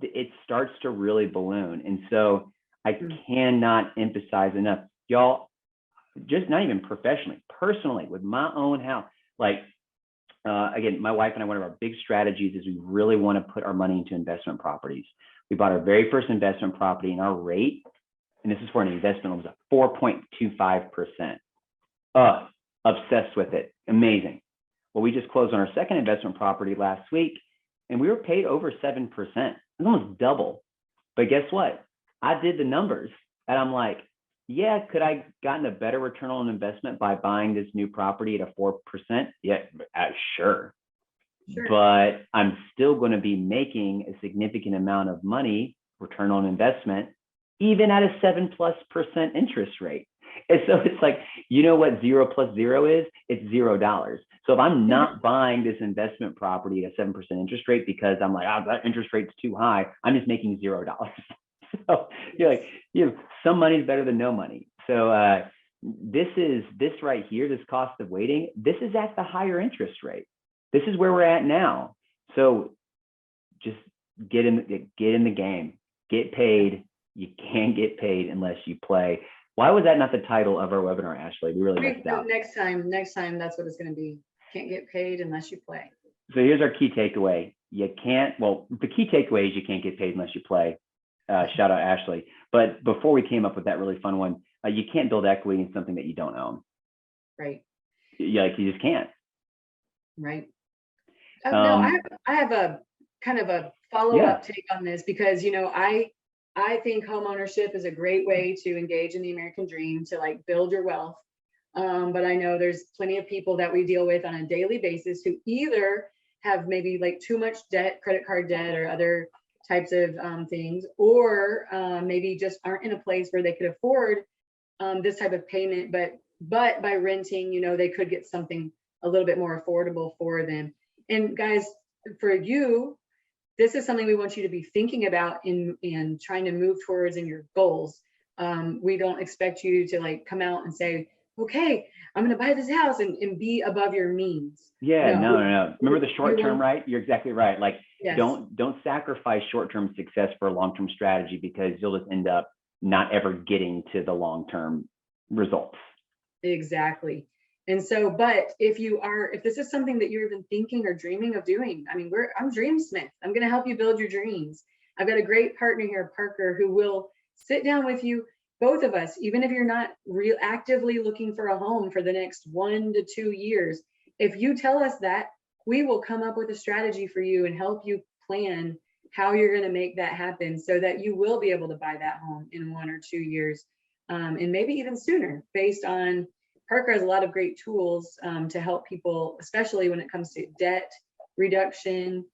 It starts to really balloon. And so I cannot emphasize enough, y'all, just not even professionally, personally, with my own house. Like, again, my wife and I, one of our big strategies is we really want to put our money into investment properties. We bought our very first investment property, and our rate, and this is for an investment, was at 4.25%. Obsessed with it. Amazing. Well, we just closed on our second investment property last week, and we were paid over 7%. It's almost double. But guess what? I did the numbers, and I'm like, yeah, could I gotten a better return on investment by buying this new property at a 4%? Yeah, sure. But I'm still going to be making a significant amount of money, return on investment, even at a 7+% interest rate. And so it's like, you know what 0 plus 0 is? It's $0. So if I'm not buying this investment property at a 7% interest rate because I'm like, oh, that interest rate's too high, I'm just making $0. So you're like, some money is better than no money. So this right here, this cost of waiting, this is at the higher interest rate. This is where we're at now. So just get in the game, get paid. You can't get paid unless you play. Why was that not the title of our webinar, Ashley? We really messed out. Next time, that's what it's going to be. Can't get paid unless you play. So here's our key takeaway. The key takeaway is you can't get paid unless you play. Shout out Ashley. But before we came up with that really fun one, you can't build equity in something that you don't own. Right. You just can't. Right. No, I have a kind of a follow-up take on this because, I think home ownership is a great way to engage in the American dream, to like build your wealth. But I know there's plenty of people that we deal with on a daily basis who either have maybe like too much debt, credit card debt, or other types of things, or maybe just aren't in a place where they could afford this type of payment, but by renting, they could get something a little bit more affordable for them. And guys, for you, this is something we want you to be thinking about in trying to move towards in your goals. We don't expect you to like come out and say, okay, I'm going to buy this house and be above your means. Yeah, no. Remember the short term, right? You're exactly right. Like, yes. Don't sacrifice short-term success for a long-term strategy, because you'll just end up not ever getting to the long-term results. Exactly. And so, but if this is something that you're even thinking or dreaming of doing, I mean, I'm Dreamsmith. I'm going to help you build your dreams. I've got a great partner here, Parker, who will sit down with you, both of us, even if you're not actively looking for a home for the next 1 to 2 years. If you tell us that, we will come up with a strategy for you and help you plan how you're going to make that happen so that you will be able to buy that home in 1 or 2 years, and maybe even sooner, based on Parker has a lot of great tools to help people, especially when it comes to debt reduction.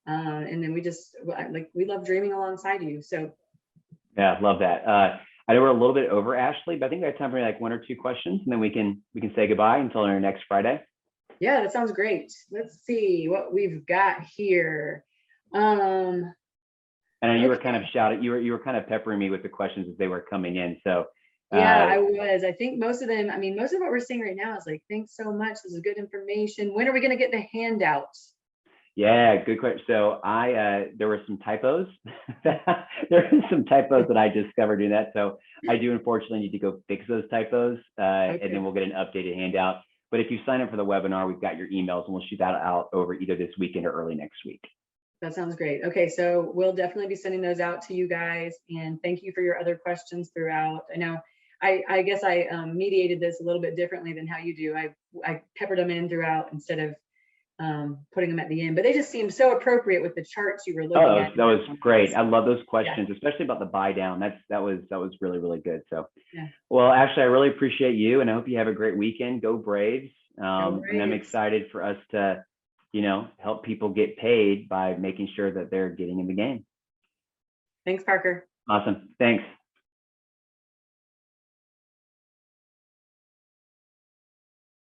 And then we love dreaming alongside you. So yeah, love that. I know we're a little bit over, Ashley, but I think we have time for like 1 or 2 questions, and then we can say goodbye until our next Friday. Yeah, that sounds great. Let's see what we've got here. I know you were kind of shouting, you were kind of peppering me with the questions as they were coming in. So yeah, I was. I think most of them, most of what we're seeing right now is like, thanks so much. This is good information. When are we going to get the handouts? Yeah, good question. So there were some typos. There were some typos that I discovered doing that. So I do unfortunately need to go fix those typos, Okay. and then we'll get an updated handout. But if you sign up for the webinar, we've got your emails, and we'll shoot that out over either this weekend or early next week. That sounds great. Okay, so we'll definitely be sending those out to you guys. And thank you for your other questions throughout. I know I guess I mediated this a little bit differently than how you do. I peppered them in throughout instead of putting them at the end, but they just seemed so appropriate with the charts you were looking at. That was great. I love those questions, especially about the buy down. That was really, really good. So, well, Ashley, I really appreciate you, and I hope you have a great weekend. Go Braves. Go Braves. And I'm excited for us to, help people get paid by making sure that they're getting in the game. Thanks, Parker. Awesome. Thanks.